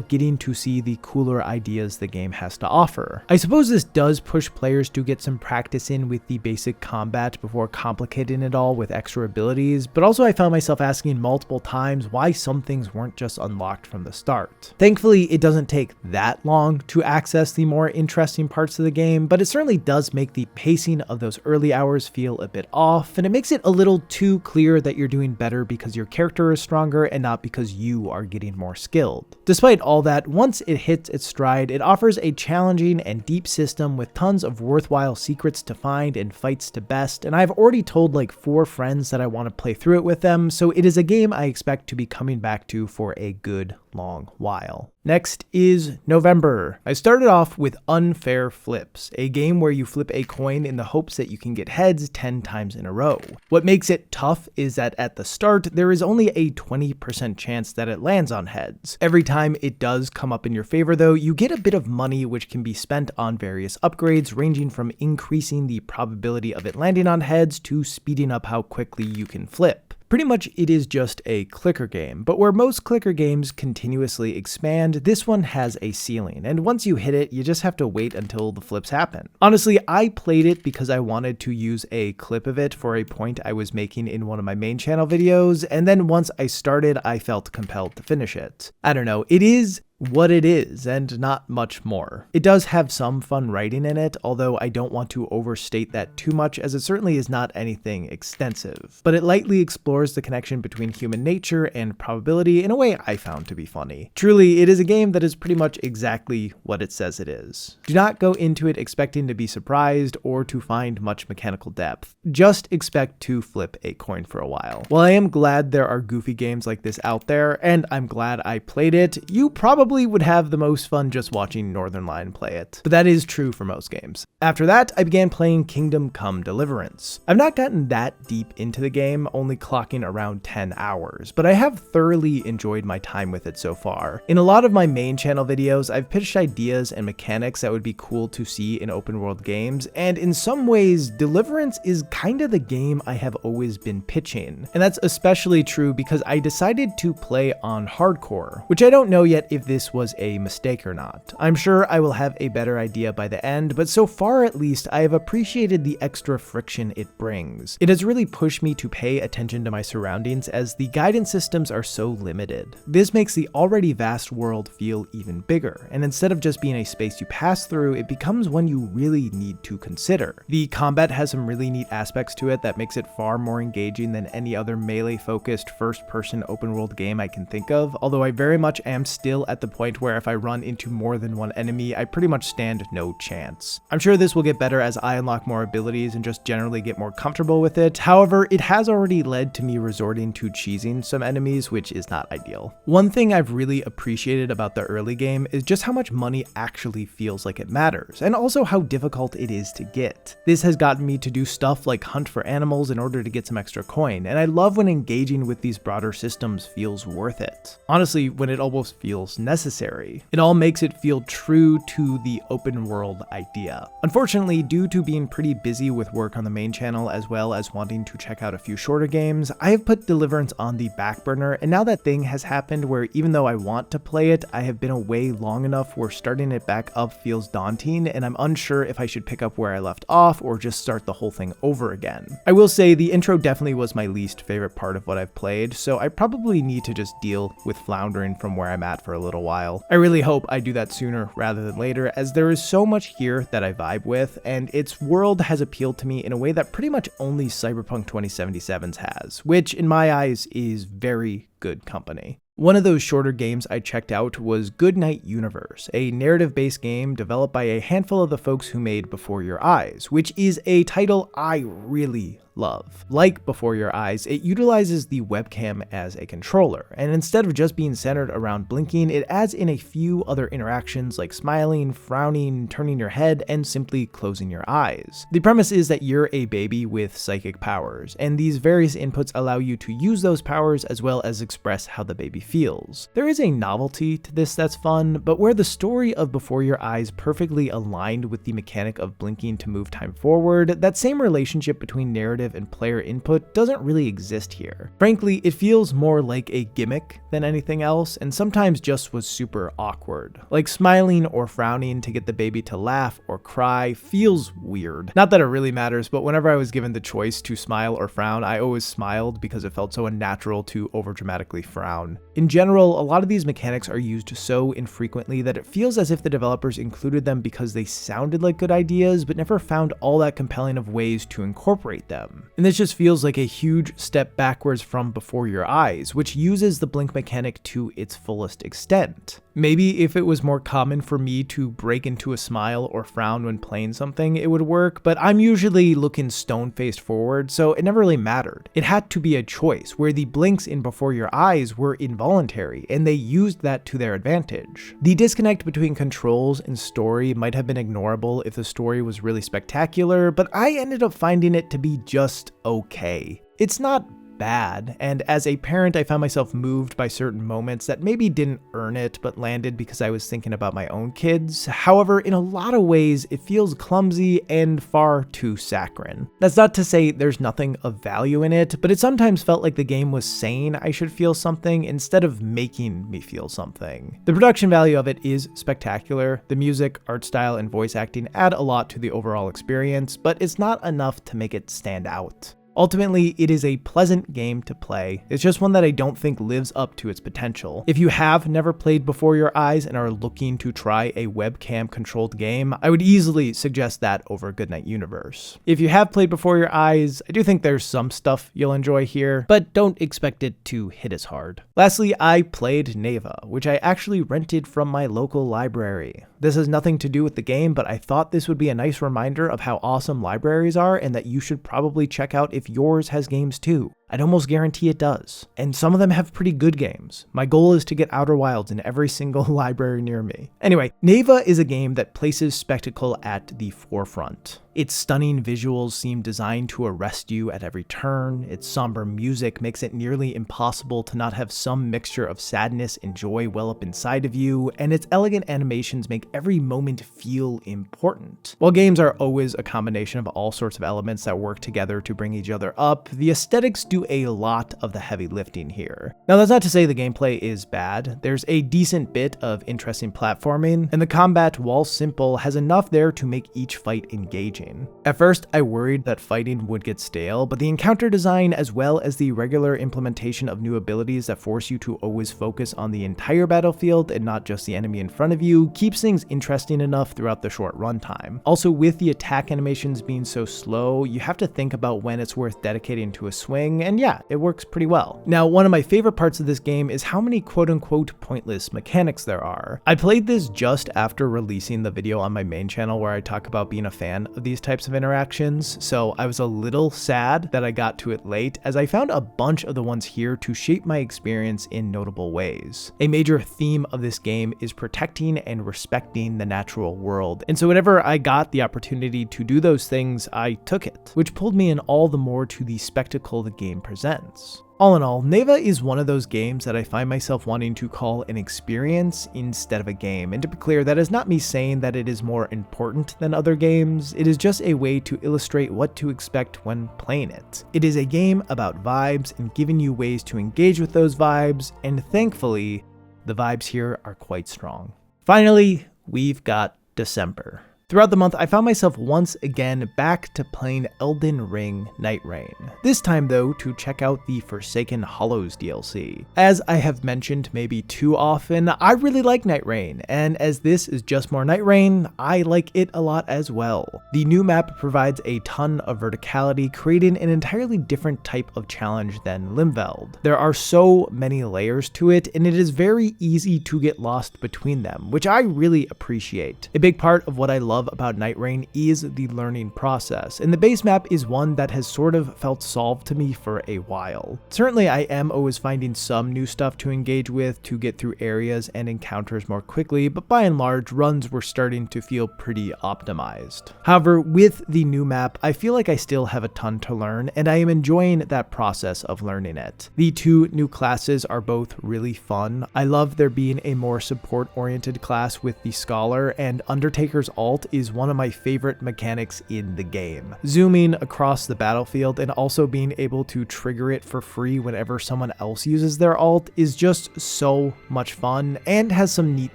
getting to see the cooler ideas the game has to offer. I suppose this does push players to get some practice in with the basic combat before complicating it all with extra abilities, but also I found myself asking multiple times why some things weren't just unlocked from the start. Thankfully, it doesn't take that long to access the more interesting parts of the game, but it certainly does make the pacing of those early hours feel a bit off, and it makes it a little too clear that you're doing better because your character is stronger and not because you are getting more skilled. Despite all that, once it hits its stride, it offers a challenging and deep system with tons of worthwhile secrets to find and fights to best, and I've already told like 4 more friends that I want to play through it with them, so it is a game I expect to be coming back to for a good long while. Next is November. I started off with Unfair Flips, a game where you flip a coin in the hopes that you can get heads 10 times in a row. What makes it tough is that at the start, there is only a 20% chance that it lands on heads. Every time it does come up in your favor though, you get a bit of money which can be spent on various upgrades, ranging from increasing the probability of it landing on heads to speeding up how quickly you can flip. Pretty much it is just a clicker game, but where most clicker games continuously expand, this one has a ceiling, and once you hit it, you just have to wait until the flips happen. Honestly, I played it because I wanted to use a clip of it for a point I was making in one of my main channel videos, and then once I started, I felt compelled to finish it. I don't know, it is what it is, and not much more. It does have some fun writing in it, although I don't want to overstate that too much, as it certainly is not anything extensive. But it lightly explores the connection between human nature and probability in a way I found to be funny. Truly, it is a game that is pretty much exactly what it says it is. Do not go into it expecting to be surprised or to find much mechanical depth. Just expect to flip a coin for a while. While I am glad there are goofy games like this out there, and I'm glad I played it, you probably would have the most fun just watching Northernlion play it. But that is true for most games. After that, I began playing Kingdom Come Deliverance. I've not gotten that deep into the game, only clocking around 10 hours, but I have thoroughly enjoyed my time with it so far. In a lot of my main channel videos, I've pitched ideas and mechanics that would be cool to see in open world games, and in some ways, Deliverance is kind of the game I have always been pitching. And that's especially true because I decided to play on hardcore, which I don't know yet if this was a mistake or not. I'm sure I will have a better idea by the end, but so far at least I have appreciated the extra friction it brings. It has really pushed me to pay attention to my surroundings as the guidance systems are so limited. This makes the already vast world feel even bigger, and instead of just being a space you pass through, it becomes one you really need to consider. The combat has some really neat aspects to it that makes it far more engaging than any other melee-focused first-person open-world game I can think of, although I very much am still at the point where if I run into more than one enemy, I pretty much stand no chance. I'm sure this will get better as I unlock more abilities and just generally get more comfortable with it. However, it has already led to me resorting to cheesing some enemies, which is not ideal. One thing I've really appreciated about the early game is just how much money actually feels like it matters, and also how difficult it is to get. This has gotten me to do stuff like hunt for animals in order to get some extra coin, and I love when engaging with these broader systems feels worth it. Honestly, when it almost feels necessary. It all makes it feel true to the open world idea. Unfortunately, due to being pretty busy with work on the main channel as well as wanting to check out a few shorter games, I have put Deliverance on the back burner, and now that thing has happened where even though I want to play it, I have been away long enough where starting it back up feels daunting, and I'm unsure if I should pick up where I left off or just start the whole thing over again. I will say the intro definitely was my least favorite part of what I've played, so I probably need to just deal with floundering from where I'm at for a little while. I really hope I do that sooner rather than later, as there is so much here that I vibe with, and its world has appealed to me in a way that pretty much only Cyberpunk 2077's has, which in my eyes is very good company. One of those shorter games I checked out was Goodnight Universe, a narrative-based game developed by a handful of the folks who made Before Your Eyes, which is a title I really love. Like Before Your Eyes, it utilizes the webcam as a controller, and instead of just being centered around blinking, it adds in a few other interactions like smiling, frowning, turning your head, and simply closing your eyes. The premise is that you're a baby with psychic powers, and these various inputs allow you to use those powers as well as express how the baby feels. There is a novelty to this that's fun, but where the story of Before Your Eyes perfectly aligned with the mechanic of blinking to move time forward, that same relationship between narrative and player input doesn't really exist here. Frankly, it feels more like a gimmick than anything else, and sometimes just was super awkward. Like smiling or frowning to get the baby to laugh or cry feels weird. Not that it really matters, but whenever I was given the choice to smile or frown, I always smiled because it felt so unnatural to overdramatically automatically frown. In general, a lot of these mechanics are used so infrequently that it feels as if the developers included them because they sounded like good ideas, but never found all that compelling of ways to incorporate them. And this just feels like a huge step backwards from Before Your Eyes, which uses the blink mechanic to its fullest extent. Maybe if it was more common for me to break into a smile or frown when playing something, it would work, but I'm usually looking stone-faced forward, so it never really mattered. It had to be a choice, where the blinks in Before Your Eyes were involuntary, and they used that to their advantage. The disconnect between controls and story might have been ignorable if the story was really spectacular, but I ended up finding it to be just okay. It's not bad, and as a parent I found myself moved by certain moments that maybe didn't earn it but landed because I was thinking about my own kids. However, in a lot of ways it feels clumsy and far too saccharine. That's not to say there's nothing of value in it, but it sometimes felt like the game was saying I should feel something instead of making me feel something. The production value of it is spectacular. The music, art style, and voice acting add a lot to the overall experience, but it's not enough to make it stand out. Ultimately, it is a pleasant game to play. It's just one that I don't think lives up to its potential. If you have never played Before Your Eyes and are looking to try a webcam-controlled game, I would easily suggest that over Goodnight Universe. If you have played Before Your Eyes, I do think there's some stuff you'll enjoy here, but don't expect it to hit as hard. Lastly, I played Neva, which I actually rented from my local library. This has nothing to do with the game, but I thought this would be a nice reminder of how awesome libraries are and that you should probably check out if yours has games too. I'd almost guarantee it does. And some of them have pretty good games. My goal is to get Outer Wilds in every single library near me. Anyway, Neva is a game that places spectacle at the forefront. Its stunning visuals seem designed to arrest you at every turn. Its somber music makes it nearly impossible to not have some mixture of sadness and joy well up inside of you, and its elegant animations make every moment feel important. While games are always a combination of all sorts of elements that work together to bring each other up, the aesthetics do a lot of the heavy lifting here. Now, that's not to say the gameplay is bad. There's a decent bit of interesting platforming, and the combat, while simple, has enough there to make each fight engaging. At first, I worried that fighting would get stale, but the encounter design as well as the regular implementation of new abilities that force you to always focus on the entire battlefield and not just the enemy in front of you keeps things interesting enough throughout the short runtime. Also, with the attack animations being so slow, you have to think about when it's worth dedicating to a swing, and yeah, it works pretty well. Now, one of my favorite parts of this game is how many quote-unquote pointless mechanics there are. I played this just after releasing the video on my main channel where I talk about being a fan of these types of interactions, so I was a little sad that I got to it late, as I found a bunch of the ones here to shape my experience in notable ways. A major theme of this game is protecting and respecting the natural world, and so whenever I got the opportunity to do those things, I took it, which pulled me in all the more to the spectacle the game presents. All in all, Neva is one of those games that I find myself wanting to call an experience instead of a game, and to be clear, that is not me saying that it is more important than other games. It is just a way to illustrate what to expect when playing it. It is a game about vibes and giving you ways to engage with those vibes, and thankfully, the vibes here are quite strong. Finally, we've got December. Throughout the month, I found myself once again back to playing Elden Ring Nightreign. This time though, to check out the Forsaken Hollows DLC. As I have mentioned maybe too often, I really like Nightreign, and as this is just more Nightreign, I like it a lot as well. The new map provides a ton of verticality, creating an entirely different type of challenge than Limveld. There are so many layers to it, and it is very easy to get lost between them, which I really appreciate. A big part of what I love about Nightreign is the learning process, and the base map is one that has sort of felt solved to me for a while. Certainly I am always finding some new stuff to engage with to get through areas and encounters more quickly, but by and large, runs were starting to feel pretty optimized. However, with the new map, I feel like I still have a ton to learn, and I am enjoying that process of learning it. The two new classes are both really fun. I love there being a more support-oriented class with the Scholar, and Undertaker's Alt ult is one of my favorite mechanics in the game. Zooming across the battlefield and also being able to trigger it for free whenever someone else uses their ult is just so much fun and has some neat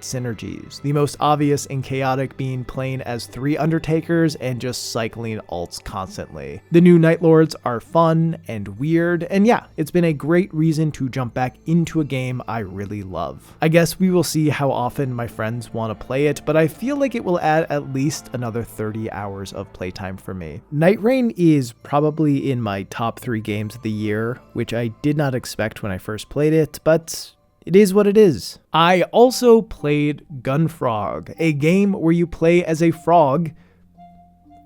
synergies. The most obvious and chaotic being playing as 3 Undertakers and just cycling ults constantly. The new Night Lords are fun and weird, and yeah, it's been a great reason to jump back into a game I really love. I guess we will see how often my friends want to play it, but I feel like it will add at least another 30 hours of playtime for me. Nightreign is probably in my top 3 games of the year, which I did not expect when I first played it, but it is what it is. I also played Gunfrog, a game where you play as a frog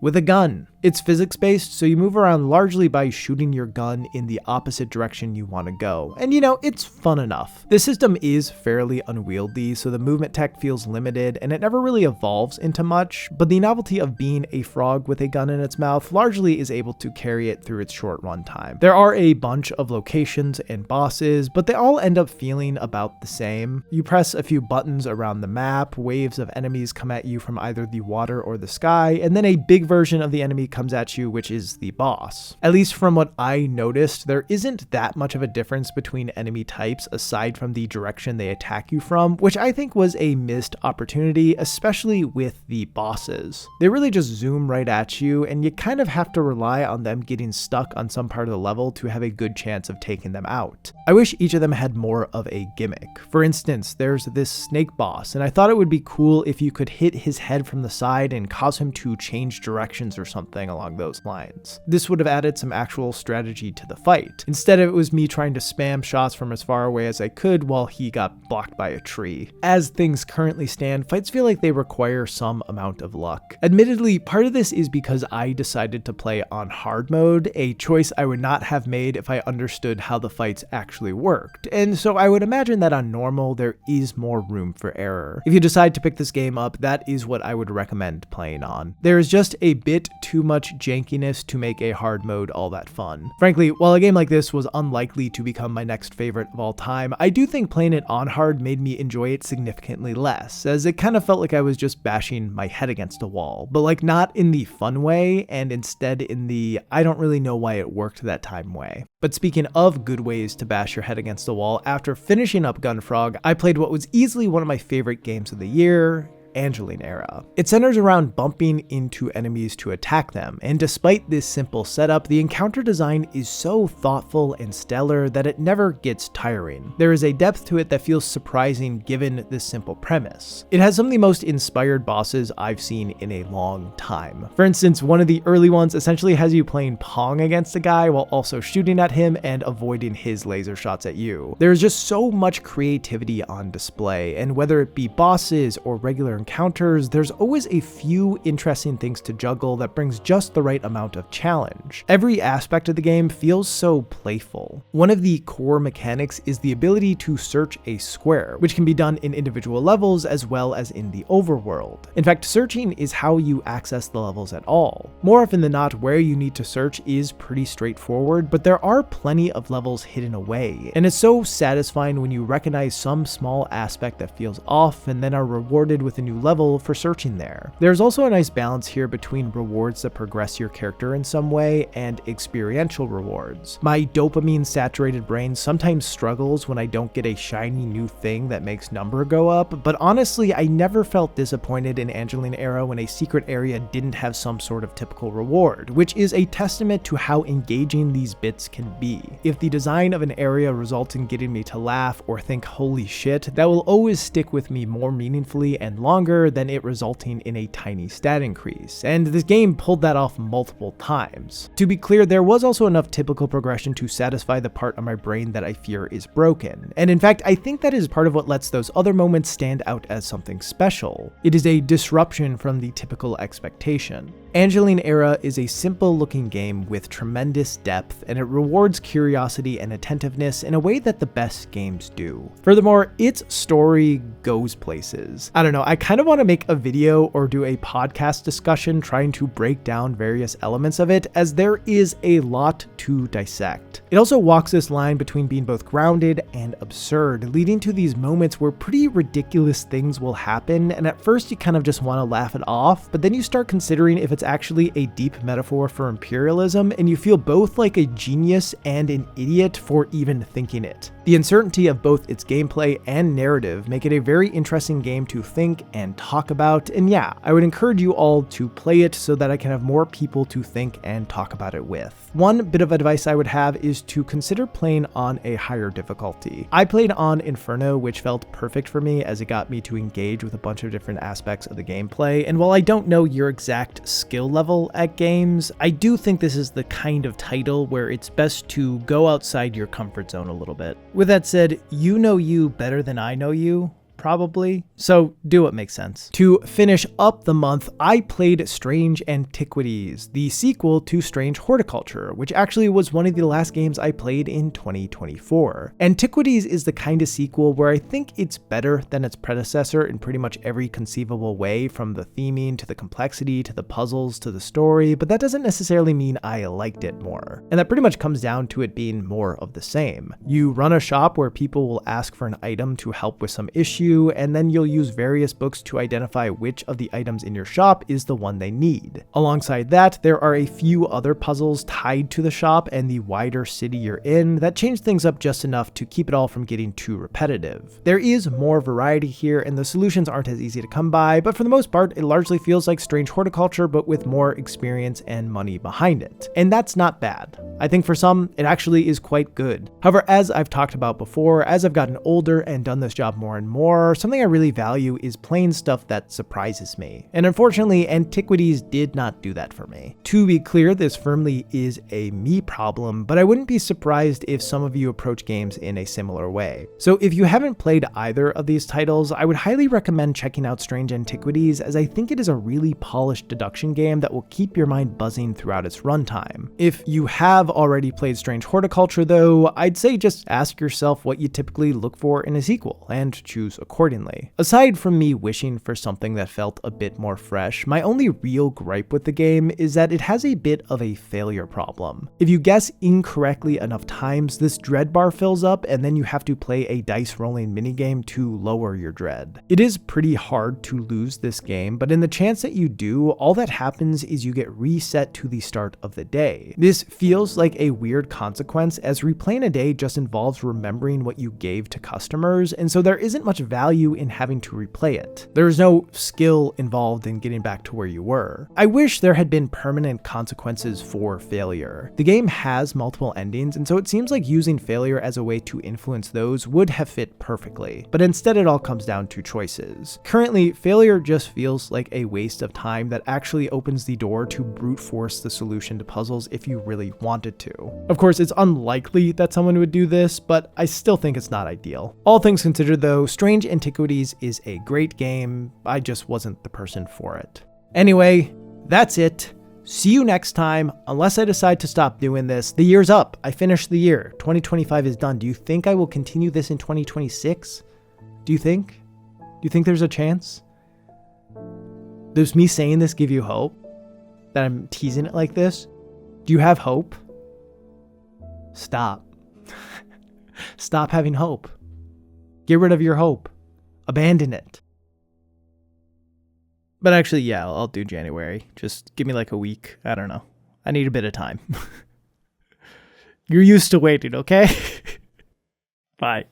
with a gun. It's physics-based, so you move around largely by shooting your gun in the opposite direction you want to go. And you know, it's fun enough. The system is fairly unwieldy, so the movement tech feels limited, and it never really evolves into much, but the novelty of being a frog with a gun in its mouth largely is able to carry it through its short runtime. There are a bunch of locations and bosses, but they all end up feeling about the same. You press a few buttons around the map, waves of enemies come at you from either the water or the sky, and then a big version of the enemy comes at you, which is the boss. At least from what I noticed, there isn't that much of a difference between enemy types aside from the direction they attack you from, which I think was a missed opportunity, especially with the bosses. They really just zoom right at you, and you kind of have to rely on them getting stuck on some part of the level to have a good chance of taking them out. I wish each of them had more of a gimmick. For instance, there's this snake boss, and I thought it would be cool if you could hit his head from the side and cause him to change directions or something along those lines. This would have added some actual strategy to the fight. Instead, it was me trying to spam shots from as far away as I could while he got blocked by a tree. As things currently stand, fights feel like they require some amount of luck. Admittedly, part of this is because I decided to play on hard mode, a choice I would not have made if I understood how the fights actually worked, and so I would imagine that on normal there is more room for error. If you decide to pick this game up, that is what I would recommend playing on. There is just a bit too much jankiness to make a hard mode all that fun. Frankly, while a game like this was unlikely to become my next favorite of all time, I do think playing it on hard made me enjoy it significantly less, as it kind of felt like I was just bashing my head against a wall, but like not in the fun way, and instead in the I don't really know why it worked that time way. But speaking of good ways to bash your head against the wall, after finishing up Gunfrog, I played what was easily one of my favorite games of the year, Angeline Era. It centers around bumping into enemies to attack them, and despite this simple setup, the encounter design is so thoughtful and stellar that it never gets tiring. There is a depth to it that feels surprising given this simple premise. It has some of the most inspired bosses I've seen in a long time. For instance, one of the early ones essentially has you playing Pong against a guy while also shooting at him and avoiding his laser shots at you. There's just so much creativity on display, and whether it be bosses or regular encounters, there's always a few interesting things to juggle that brings just the right amount of challenge. Every aspect of the game feels so playful. One of the core mechanics is the ability to search a square, which can be done in individual levels as well as in the overworld. In fact, searching is how you access the levels at all. More often than not, where you need to search is pretty straightforward, but there are plenty of levels hidden away, and it's so satisfying when you recognize some small aspect that feels off and then are rewarded with a new level for searching there. There's also a nice balance here between rewards that progress your character in some way and experiential rewards. My dopamine-saturated brain sometimes struggles when I don't get a shiny new thing that makes number go up, but honestly, I never felt disappointed in Angeline Era when a secret area didn't have some sort of typical reward, which is a testament to how engaging these bits can be. If the design of an area results in getting me to laugh or think holy shit, that will always stick with me more meaningfully and longer than it resulting in a tiny stat increase, and this game pulled that off multiple times. To be clear, there was also enough typical progression to satisfy the part of my brain that I fear is broken, and in fact, I think that is part of what lets those other moments stand out as something special. It is a disruption from the typical expectation. Angeline Era is a simple looking game with tremendous depth, and it rewards curiosity and attentiveness in a way that the best games do. Furthermore, its story goes places. I don't know, I kind of want to make a video or do a podcast discussion trying to break down various elements of it, as there is a lot to dissect. It also walks this line between being both grounded and absurd, leading to these moments where pretty ridiculous things will happen, and at first you kind of just want to laugh it off, but then you start considering if it's actually a deep metaphor for imperialism, and you feel both like a genius and an idiot for even thinking it. The uncertainty of both its gameplay and narrative make it a very interesting game to think and talk about, and yeah, I would encourage you all to play it so that I can have more people to think and talk about it with. One bit of advice I would have is to consider playing on a higher difficulty. I played on Inferno, which felt perfect for me as it got me to engage with a bunch of different aspects of the gameplay, and while I don't know your exact skill level at games, I do think this is the kind of title where it's best to go outside your comfort zone a little bit. With that said, you know you better than I know you, probably, so do what makes sense. To finish up the month, I played Strange Antiquities, the sequel to Strange Horticulture, which actually was one of the last games I played in 2024. Antiquities is the kind of sequel where I think it's better than its predecessor in pretty much every conceivable way, from the theming to the complexity to the puzzles to the story, but that doesn't necessarily mean I liked it more. And that pretty much comes down to it being more of the same. You run a shop where people will ask for an item to help with some issue, and then you'll use various books to identify which of the items in your shop is the one they need. Alongside that, there are a few other puzzles tied to the shop and the wider city you're in that change things up just enough to keep it all from getting too repetitive. There is more variety here, and the solutions aren't as easy to come by, but for the most part, it largely feels like Strange Horticulture, but with more experience and money behind it. And that's not bad. I think for some, it actually is quite good. However, as I've talked about before, as I've gotten older and done this job more and more, something I really value is playing stuff that surprises me. And unfortunately, Antiquities did not do that for me. To be clear, this firmly is a me problem, but I wouldn't be surprised if some of you approach games in a similar way. So if you haven't played either of these titles, I would highly recommend checking out Strange Antiquities, as I think it is a really polished deduction game that will keep your mind buzzing throughout its runtime. If you have already played Strange Horticulture though, I'd say just ask yourself what you typically look for in a sequel, and choose accordingly. Aside from me wishing for something that felt a bit more fresh, my only real gripe with the game is that it has a bit of a failure problem. If you guess incorrectly enough times, this dread bar fills up, and then you have to play a dice rolling minigame to lower your dread. It is pretty hard to lose this game, but in the chance that you do, all that happens is you get reset to the start of the day. This feels like a weird consequence, as replaying a day just involves remembering what you gave to customers, and so there isn't much value in having to replay it. There's no skill involved in getting back to where you were. I wish there had been permanent consequences for failure. The game has multiple endings, and so it seems like using failure as a way to influence those would have fit perfectly, but instead it all comes down to choices. Currently, failure just feels like a waste of time that actually opens the door to brute force the solution to puzzles if you really wanted to. Of course, it's unlikely that someone would do this, but I still think it's not ideal. All things considered though, Strange Antiquities is a great game. I just wasn't the person for it. Anyway, that's it. See you next time. Unless I decide to stop doing this, the year's up. I finished the year. 2025 is done. Do you think I will continue this in 2026? Do you think? Do you think there's a chance? Does me saying this give you hope? That I'm teasing it like this? Do you have hope? Stop. Stop having hope. Get rid of your hope. Abandon it. But actually, yeah, I'll do January. Just give me like a week. I don't know. I need a bit of time. You're used to waiting, okay? Bye.